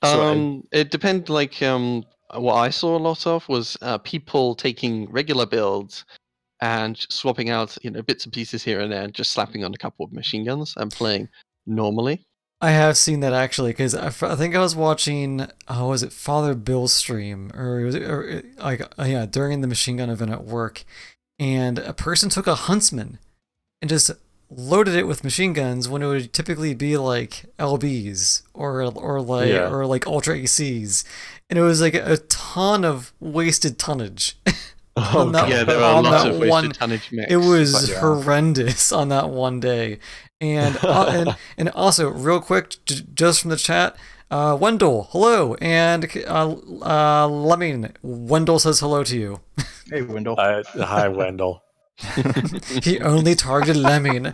It depends. Like what I saw a lot of was people taking regular builds and swapping out bits and pieces here and there, and just slapping on a couple of machine guns and playing normally. I have seen that actually, because I think I was watching, was it Father Bill's stream, or during the machine gun event at work, and a person took a Huntsman and just loaded it with machine guns when it would typically be like LBs or like Ultra ACs, and it was like a ton of wasted tonnage. There were a lot of wasted tonnage mix. It was horrendous on that one day. And and also, real quick, just from the chat, Wendell, hello, and Lemming, Wendell says hello to you. Hey, Wendell. Hi, Wendell. He only targeted Lemming.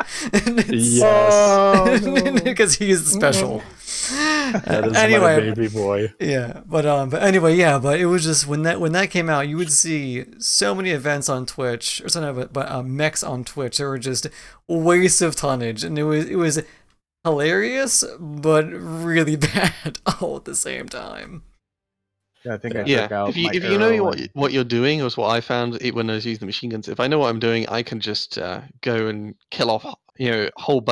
Yes, because he is special. That is my baby boy. Yeah, but anyway, but it was just when that came out, you would see so many events on Twitch, or something, but mechs on Twitch. They were just waste of tonnage, and it was hilarious, but really bad all at the same time. Yeah, I think I took out. If you know what you're doing, was what I found when I was using the machine guns. If I know what I'm doing, I can just go and kill off whole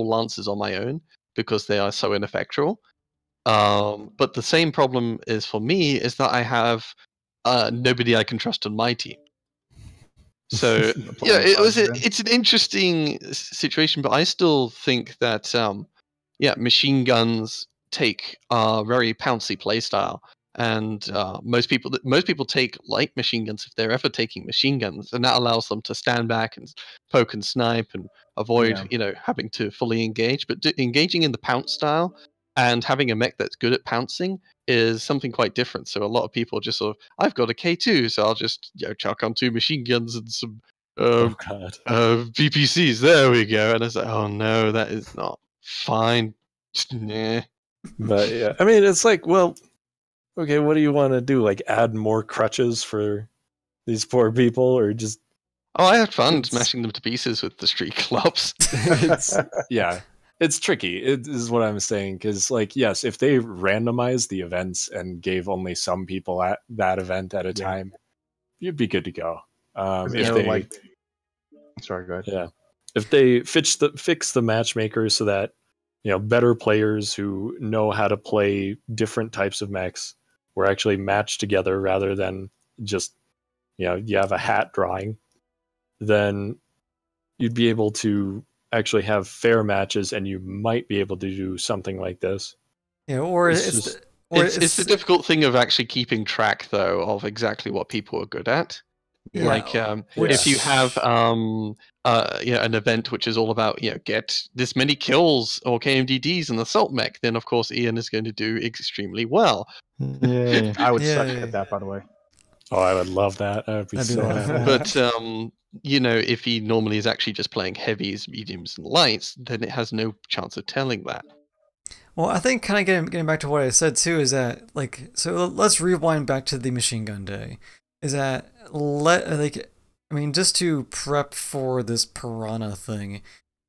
lances on my own because they are so ineffectual. But the same problem is for me is that I have nobody I can trust on my team. So it's an interesting situation, but I still think that machine guns take a very pouncy playstyle. And most people take light machine guns if they're ever taking machine guns, and that allows them to stand back and poke and snipe and avoid having to fully engage. But engaging in the pounce style and having a mech that's good at pouncing is something quite different. So a lot of people just sort of, I've got a K2, so I'll just chuck on 2 machine guns and some VPCs. There we go. And I was like, oh no, that is not fine. Nah. But yeah, I mean, it's like, well, okay, what do you want to do? Like, add more crutches for these poor people, or just? Oh, I had fun smashing them to pieces with the Street Clops. It's tricky. It is what I'm saying, because, like, yes, if they randomized the events and gave only some people at that event at a time, you'd be good to go. Sorry, go ahead. Yeah, if they fix the matchmakers so that better players who know how to play different types of mechs were actually matched together rather than just you have a hat drawing, then you'd be able to actually have fair matches, and you might be able to do something like this. It's the difficult thing of actually keeping track, though, of exactly what people are good at. Like if you have an event which is all about get this many kills or KMDDs in the Assault Mech, then of course Ian is going to do extremely well. Yeah, I would suck at that, by the way. Oh, I would love that. I'd be so happy. But if he normally is actually just playing heavies, mediums, and lights, then it has no chance of telling that. Well, I think kind of getting back to what I said too is that so let's rewind back to the machine gun day. Is that just to prep for this Piranha thing,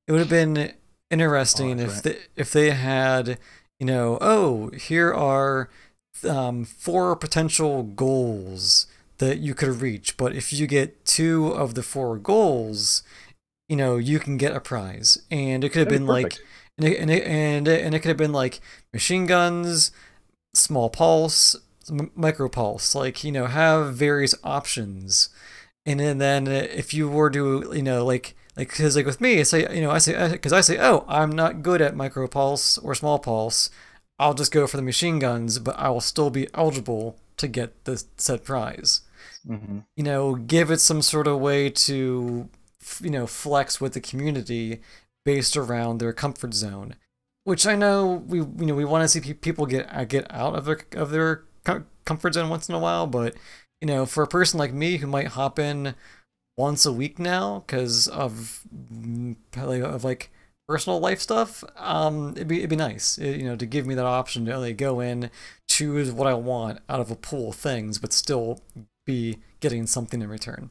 it would have been interesting if they had here are 4 potential goals that you could reach, but if you get 2 of the 4 goals, you can get a prize, and it could have been like. And it could have been like machine guns, small pulse, micro pulse, have various options. And then if you were to, because with me, I say, oh, I'm not good at micro pulse or small pulse, I'll just go for the machine guns, but I will still be eligible to get the said prize. Mm-hmm. Give it some sort of way to, flex with the community based around their comfort zone, which I know we want to see people get out of their comfort zone once in a while, but for a person like me who might hop in once a week now because of personal life stuff, it'd be nice, to give me that option to go in, choose what I want out of a pool of things, but still be getting something in return.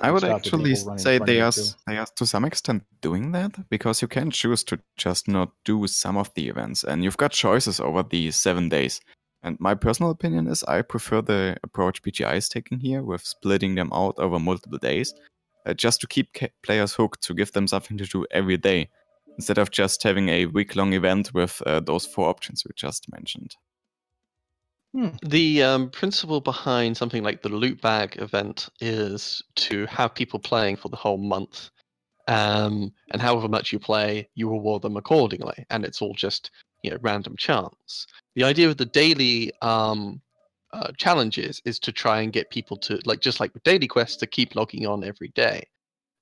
I would actually say they are to some extent doing that, because you can choose to just not do some of the events, and you've got choices over the 7 days. And my personal opinion is I prefer the approach PGI is taking here, with splitting them out over multiple days, just to keep players hooked, to give them something to do every day, instead of just having a week-long event with those 4 options we just mentioned. The principle behind something like the loot bag event is to have people playing for the whole month, and however much you play, you reward them accordingly, and it's all just random chance. The idea of the daily challenges is to try and get people to, just like with daily quests, to keep logging on every day.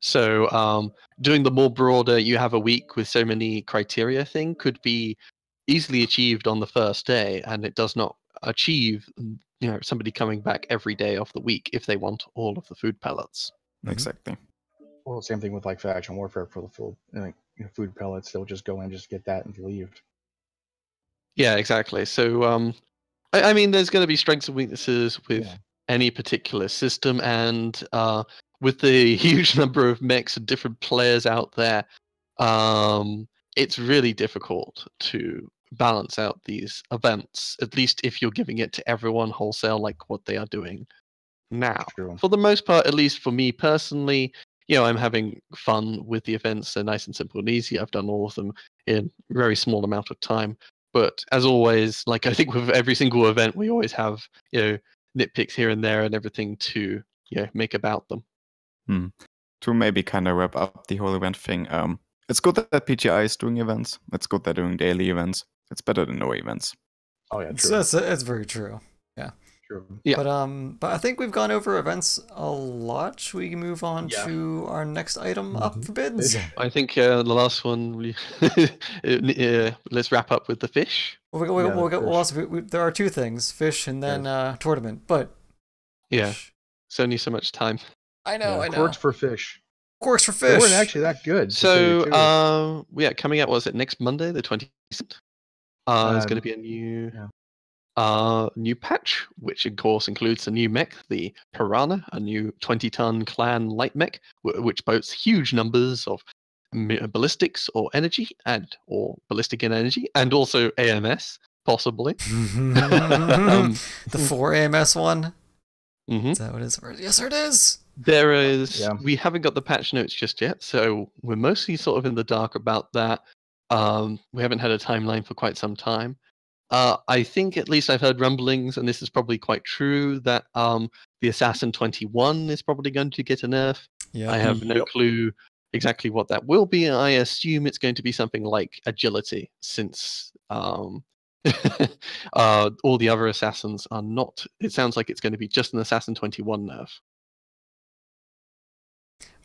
So doing the more broader, you have a week with so many criteria thing could be easily achieved on the first day, and it does not achieve somebody coming back every day of the week if they want all of the food pellets. Exactly. Well, same thing with faction warfare for the full food pellets. They'll just go and just get that and leave. Yeah, exactly. So I mean, there's going to be strengths and weaknesses with any particular system, and with the huge number of mechs and different players out there, it's really difficult to balance out these events, at least if you're giving it to everyone wholesale like what they are doing now. True. For the most part, at least for me personally, I'm having fun with the events. They're nice and simple and easy. I've done all of them in a very small amount of time. But as always, I think with every single event, we always have nitpicks here and there and everything to make about them. To maybe kind of wrap up the whole event thing, it's good that PGI is doing events. It's good they're doing daily events. It's better than no events. Oh yeah, true. That's very true. Yeah. True. Yeah. But I think we've gone over events a lot. Should we move on to our next item up for bids? I think the last one. Let's wrap up with the fish. There are 2 things: fish and then tournament. But it's only so much time. I know. Corks for fish. Corks for fish. They weren't actually that good. So coming out, was it next Monday, the 22nd? There's going to be a new patch, which of course includes a new mech, the Piranha, a new 20-ton clan light mech, which boasts huge numbers of ballistics or energy, or ballistic in energy, and also AMS, possibly. The 4 AMS one? Is that what it is? Yes, it is! There is. Yeah. We haven't got the patch notes just yet, so we're mostly sort of in the dark about that. We haven't had a timeline for quite some time. I think, at least I've heard rumblings, and this is probably quite true, that the Assassin 21 is probably going to get a nerf. Yep. I have no clue exactly what that will be. I assume it's going to be something like agility, since all the other Assassins are not. It sounds like it's going to be just an Assassin 21 nerf.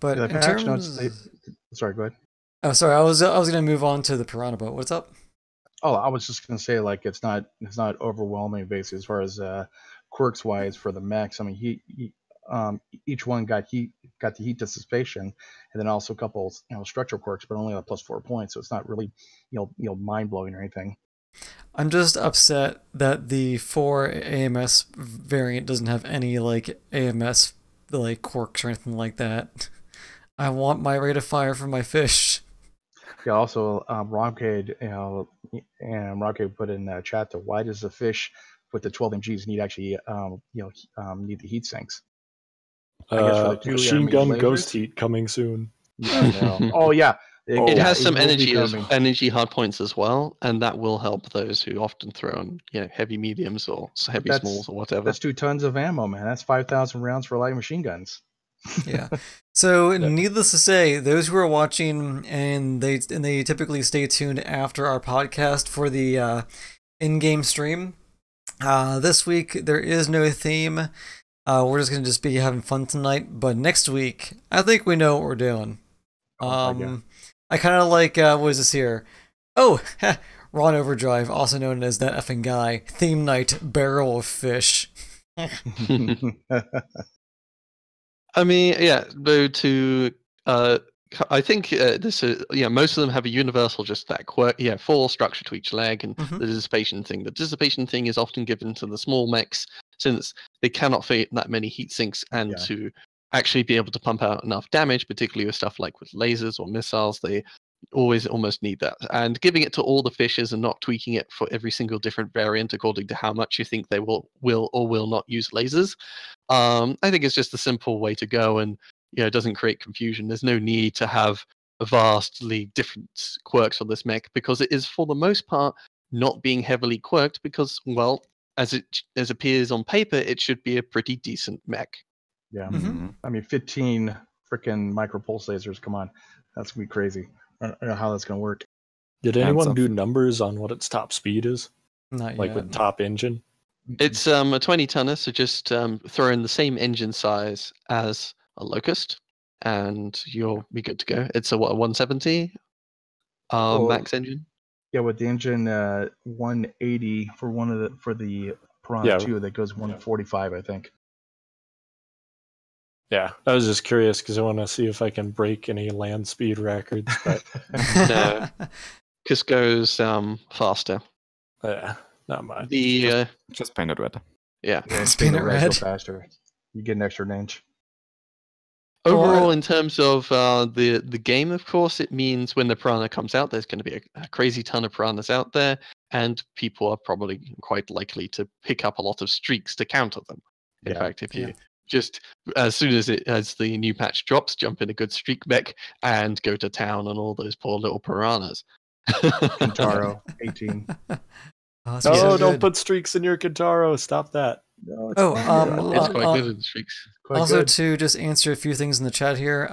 But Yeah, in terms, sorry, go ahead. Oh, sorry. I was gonna move on to the Piranha boat. What's up? Oh, I was just gonna say, like, it's not overwhelming basically as far as quirks wise for the mechs. I mean, each one got the heat dissipation, and then also a couple structural quirks, but only at +4 points. So it's not really mind blowing or anything. I'm just upset that the 4 AMS variant doesn't have any like AMS like quirks or anything like that. I want my rate of fire for my fish. Yeah. Also, Robcade, and Robcade put in chat to why does the fish with the 12 MGs need actually need the heat sinks? I guess for the two machine gun lasers? Ghost heat coming soon. Yeah, no. Oh yeah. It has some energy hardpoints as well, and that will help those who often throw on heavy mediums or heavy smalls or whatever. That's 2 tons of ammo, man. That's 5,000 rounds for light machine guns. Yeah. So needless to say, those who are watching and they typically stay tuned after our podcast for the in-game stream. This week there is no theme. We're just gonna be having fun tonight. But next week, I think we know what we're doing. I kind of like what is this here? Oh, Ron Overdrive, also known as That Effing Guy. Theme night, barrel of fish. I mean, yeah, though I think this is, most of them have a universal just that quirk, full structure to each leg, and the dissipation thing. The dissipation thing is often given to the small mechs since they cannot fit that many heat sinks, and to actually be able to pump out enough damage, particularly with stuff like with lasers or missiles, they always almost need that. And giving it to all the fishes and not tweaking it for every single different variant according to how much you think they will or will not use lasers, I think it's just a simple way to go, and it doesn't create confusion. There's no need to have vastly different quirks on this mech, because it is for the most part not being heavily quirked, because, well, as appears on paper, it should be a pretty decent mech. Yeah. I mean, 15 freaking micro pulse lasers, come on, that's gonna be crazy. I don't know how that's gonna work. Did anyone do numbers on what its top speed is? Not like yet. with top engine? It's a 20-tonner, so just throw in the same engine size as a Locust, and you'll be good to go. It's a 170 max engine. Yeah, with the engine 180 for the Piranha 2, that goes 145, I think. Yeah, I was just curious because I want to see if I can break any land speed records, but no, just goes faster. Yeah, not much. Just paint it red. Yeah, paint it red. Faster. You get an extra inch. Overall, in terms of the game, of course, it means when the Piranha comes out, there's going to be a crazy ton of Piranhas out there, and people are probably quite likely to pick up a lot of streaks to counter them. In fact, if you just as soon as the new patch drops, jump in a good streak mech and go to town on all those poor little Piranhas. Kintaro 18. No, don't put streaks in your Kintaro. Stop that. No, it's quite good in streaks. Also, to just answer a few things in the chat here,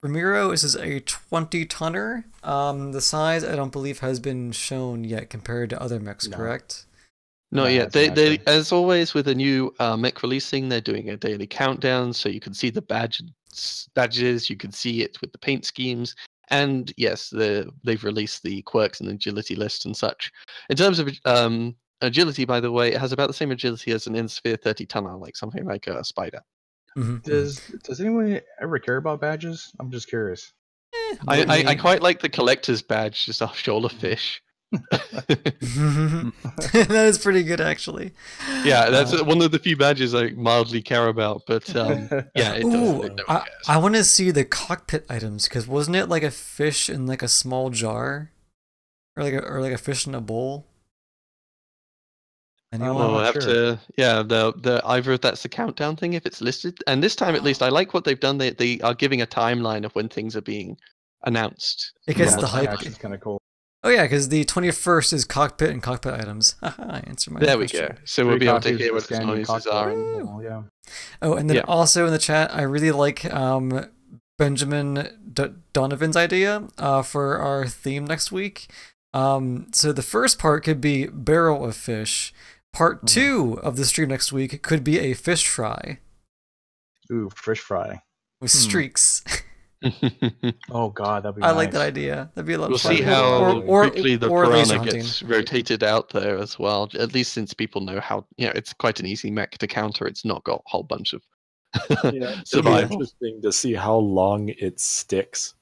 Ramiro, this is a 20-tonner. The size, I don't believe, has been shown yet compared to other mechs, correct? Not yet. They as always with a new mech releasing, they're doing a daily countdown, so you can see the badges, you can see it with the paint schemes, and yes, they've released the quirks and agility list and such. In terms of agility, by the way, it has about the same agility as an Insphere 30-tonner, like something like a Spider. Does anyone ever care about badges? I'm just curious. I quite like the collector's badge, just off shoulder fish. That is pretty good, actually. Yeah, that's one of the few badges I mildly care about, but I want to see the cockpit items, because wasn't it like a fish in like a small jar, or like a fish in a bowl? We'll have to, the either that's the countdown thing if it's listed, and this time at least I like what they've done. They are giving a timeline of when things are being announced. It gets the hype. It's kind of cool. Oh yeah, because the 21st is cockpit and cockpit items. I answer my There question. we go. So we'll be able to hear what the noises are. Oh, and then also in the chat, I really like Benjamin Donovan's idea for our theme next week. So the first part could be barrel of fish. Part 2 of the stream next week could be a fish fry. Ooh, fish fry. with streaks. Oh god, that'd be I nice. like that idea. That'd be a lot We'll of fun. see how quickly the Piranha hunting. gets rotated out there as well. At least since people know how, it's quite an easy mech to counter. It's not got a whole bunch of It'll be interesting to see how long it sticks.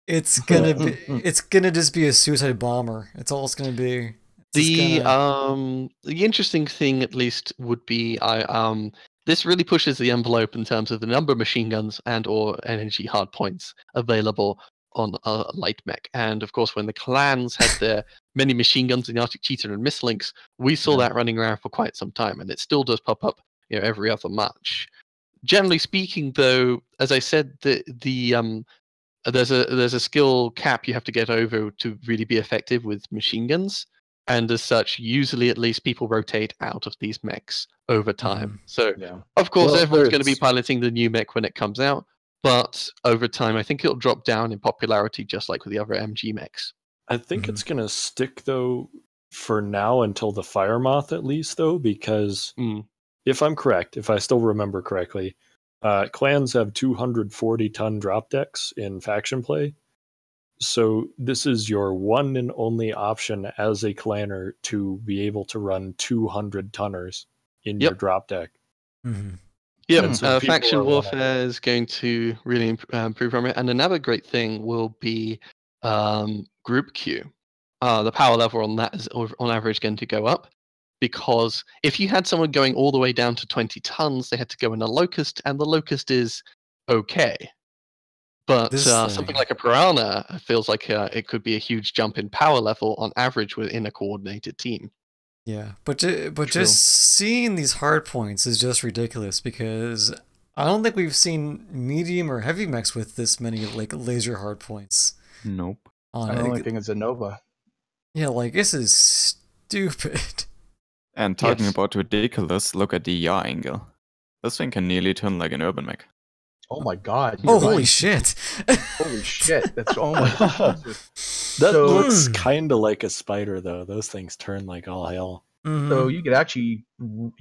It's gonna be. It's gonna just be a suicide bomber. It's all it's gonna be. The interesting thing, at least, would be this really pushes the envelope in terms of the number of machine guns and or energy hard points available on a light mech. And of course, when the clans had their many machine guns in the Arctic Cheetah and Mistlinks, we saw that running around for quite some time, and it still does pop up, every other match. Generally speaking, though, as I said, there's a skill cap you have to get over to really be effective with machine guns. And as such, usually at least people rotate out of these mechs over time. So, of course, everyone's going to be piloting the new mech when it comes out. But over time, I think it'll drop down in popularity, just like with the other MG mechs. I think it's going to stick, though, for now until the Fire Moth, at least, though, because if I'm correct, if I still remember correctly, clans have 240-ton drop decks in faction play. So this is your one and only option as a clanner to be able to run 200-tonners in your drop deck. Faction warfare is going to really improve from it. And another great thing will be group queue. The power level on that is on average going to go up, because if you had someone going all the way down to 20 tons, they had to go in a Locust, and the Locust is okay. But something like a Piranha feels like it could be a huge jump in power level on average within a coordinated team. Yeah, but just seeing these hard points is just ridiculous, because I don't think we've seen medium or heavy mechs with this many laser hard points. Nope. I don't think it's a Nova. Yeah, this is stupid. And talking about ridiculous, look at the yaw angle. This thing can nearly turn like an urban mech. Oh my god. Oh, holy shit. Holy shit. That's, oh my god. That looks kind of like a spider, though. Those things turn like all hell. So you could actually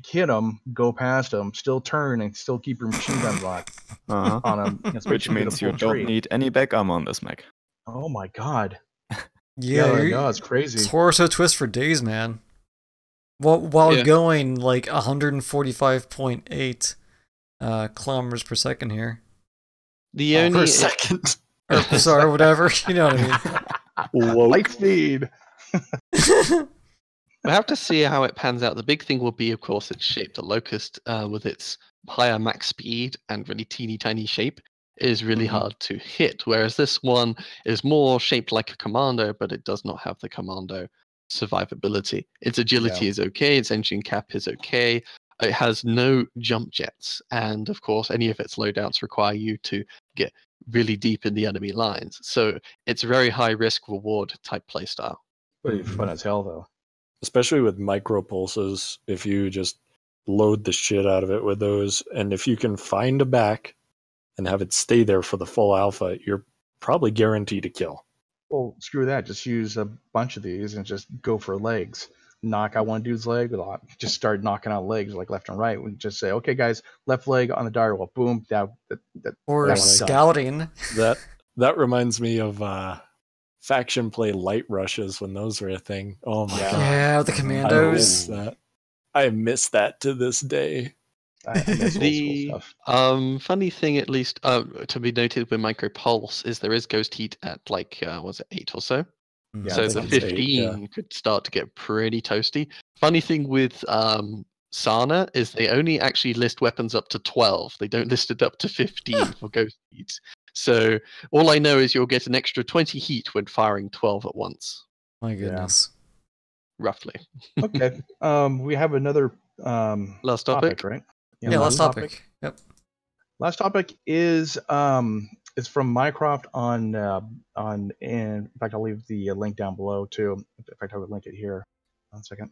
hit them, go past them, still turn, and still keep your machine guns locked on them. Which means you don't need any back armor on this mech. Oh my god. Yeah, it's crazy. It's torso twist for days, man. While going 145.8 kilometers per second here. The only per second. Or sorry, whatever. You know what I mean. Light speed. We'll have to see how it pans out. The big thing will be, of course, its shape. The Locust, with its higher max speed and really teeny tiny shape, is really hard to hit. Whereas this one is more shaped like a Commando, but it does not have the Commando survivability. Its agility is okay. Its engine cap is okay. It has no jump jets, and of course, any of its loadouts require you to get really deep in the enemy lines. So it's a very high risk reward type playstyle. Pretty fun as hell, though. Especially with micro pulses, if you just load the shit out of it with those, and if you can find a back and have it stay there for the full alpha, you're probably guaranteed to kill. Well, screw that. Just use a bunch of these and just go for legs. Knock out one dude's leg, just start knocking out legs left and right. We just say, okay, guys, left leg on the dire wall, boom. Or scouting. That reminds me of faction play light rushes when those were a thing. Oh my god! Yeah, the commandos. I miss that to this day. I miss the old school stuff. Funny thing, at least to be noted with Micro Pulse, is there is ghost heat at 8 or so. Yeah, so the 15 could start to get pretty toasty. Funny thing with Sana is they only actually list weapons up to 12. They don't list it up to 15 for ghost heat. So all I know is you'll get an extra 20 heat when firing 12 at once. My goodness. Roughly. Okay. We have another last topic, right? Yeah, last topic. Yep. Last topic is it's from Mycroft on and in fact I'll leave the link down below too. In fact I would link it here. 1 second.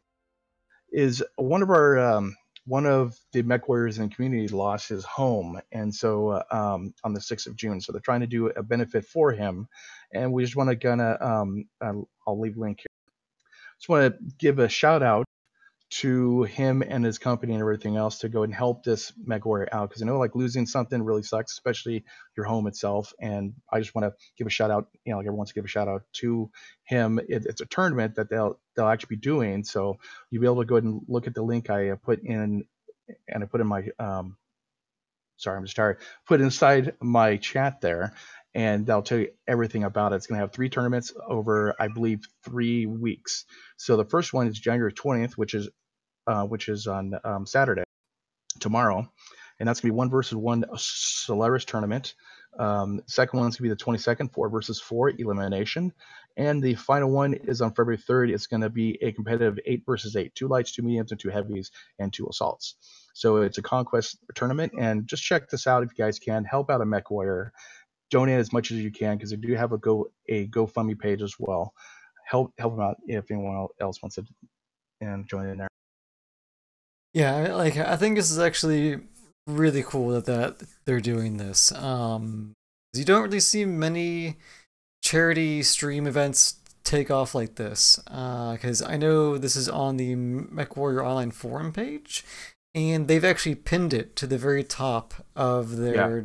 Is one of our one of the Mechwarriors in the community lost his home, and so on the 6th of June. So they're trying to do a benefit for him, and we just want to I'll leave a link here. Just want to give a shout out to him and his company and everything else to go and help this Mechwarrior out, because I know like losing something really sucks, especially your home itself. And I just want to give a shout out, you know, like everyone wants to give a shout out to him. It's a tournament that they'll actually be doing, so you'll be able to go ahead and look at the link I put in, and I put in my sorry, I'm just tired. Put inside my chat there, and they'll tell you everything about it. It's going to have 3 tournaments over, I believe, 3 weeks. So the first one is January 20th, which is on Saturday, tomorrow, and that's going to be 1 versus 1 Solaris tournament. Second one's going to be the 22nd, 4 versus 4 elimination, and the final one is on February 3rd. It's going to be a competitive 8 versus 8, 2 lights, 2 mediums, and 2 heavies, and 2 assaults. So it's a conquest tournament, and just check this out if you guys can. Help out a Mechwarrior. Donate as much as you can, because they do have a GoFundMe page as well. Help them out if anyone else wants to join in there. Yeah, like I think this is actually really cool that they're doing this. You don't really see many charity stream events take off like this, because I know this is on the Mechwarrior online forum page, and they've actually pinned it to the very top of their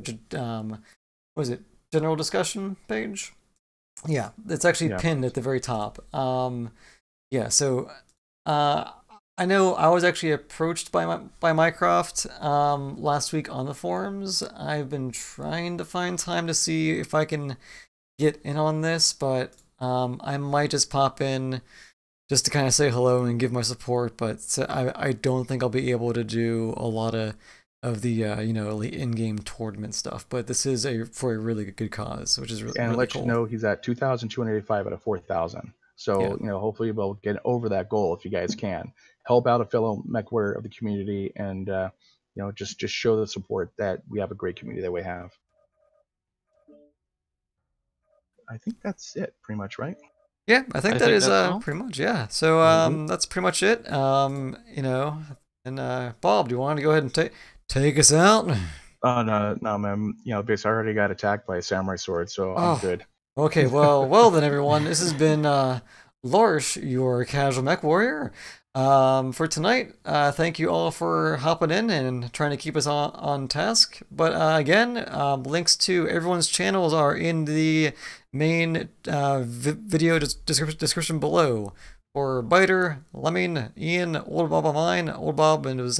what is it, general discussion page? Yeah, it's actually pinned at the very top. Yeah, so I know I was actually approached by Mycroft last week on the forums. I've been trying to find time to see if I can get in on this, but I might just pop in just to kind of say hello and give my support. But I don't think I'll be able to do a lot of the you know, in-game tournament stuff. But this is for a really good cause, which is really, and really let cool. you know he's at 2,285 out of 4,000. So you know, hopefully we'll get over that goal if you guys can. Help out a fellow Mechwarrior of the community, and you know, just show the support that we have a great community that we have. I think that's it, pretty much, right? Yeah, I think that is pretty much, yeah. So that's pretty much it. You know, and Bob, do you want to go ahead and take us out? Oh no, man. You know, basically, I already got attacked by a samurai sword, so I'm good. Okay, well then, everyone, this has been Larsh, your casual Mechwarrior. For tonight, thank you all for hopping in and trying to keep us on task. But again, links to everyone's channels are in the main video description below. For Byter, Lemming, Ian, Old Bob online, Old Bob, and it was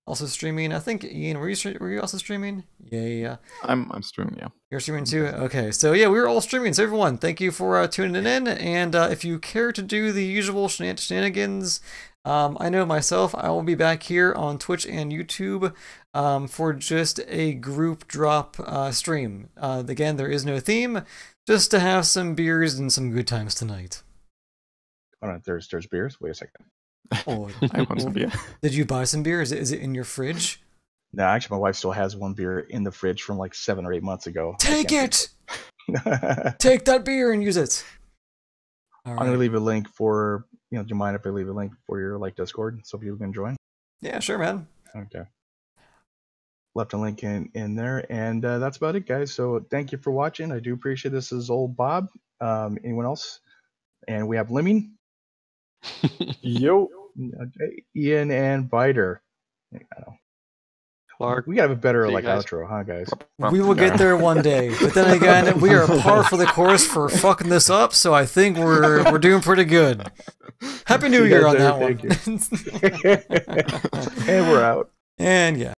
also streaming. I think Ian, were you also streaming? Yeah. I'm streaming, yeah. You're streaming too? Okay, so yeah, we're all streaming. So everyone, thank you for tuning in. And if you care to do the usual shenanigans, I know myself, I will be back here on Twitch and YouTube for just a group drop stream. Again, there is no theme, just to have some beers and some good times tonight. Hold on, there's beers? Wait a second. Oh, I want some beer. Did you buy some beer? Is it in your fridge? No, actually, my wife still has 1 beer in the fridge from like 7 or 8 months ago. Take it! Take that beer and use it. All right. I'm going to leave a link for, you know, do you mind if I leave a link for your Discord so people can join? Yeah, sure, man. Okay. Left a link in there, and that's about it, guys. So thank you for watching. I do appreciate this. This is Old Bob. Anyone else? And we have Lemming. Yo. Ian and Byter. Clark. We gotta have a better outro, huh, guys? We will get there one day, but then again, we are par for the course for fucking this up. So I think we're doing pretty good. Happy New Year on that one. And we're out. And yeah.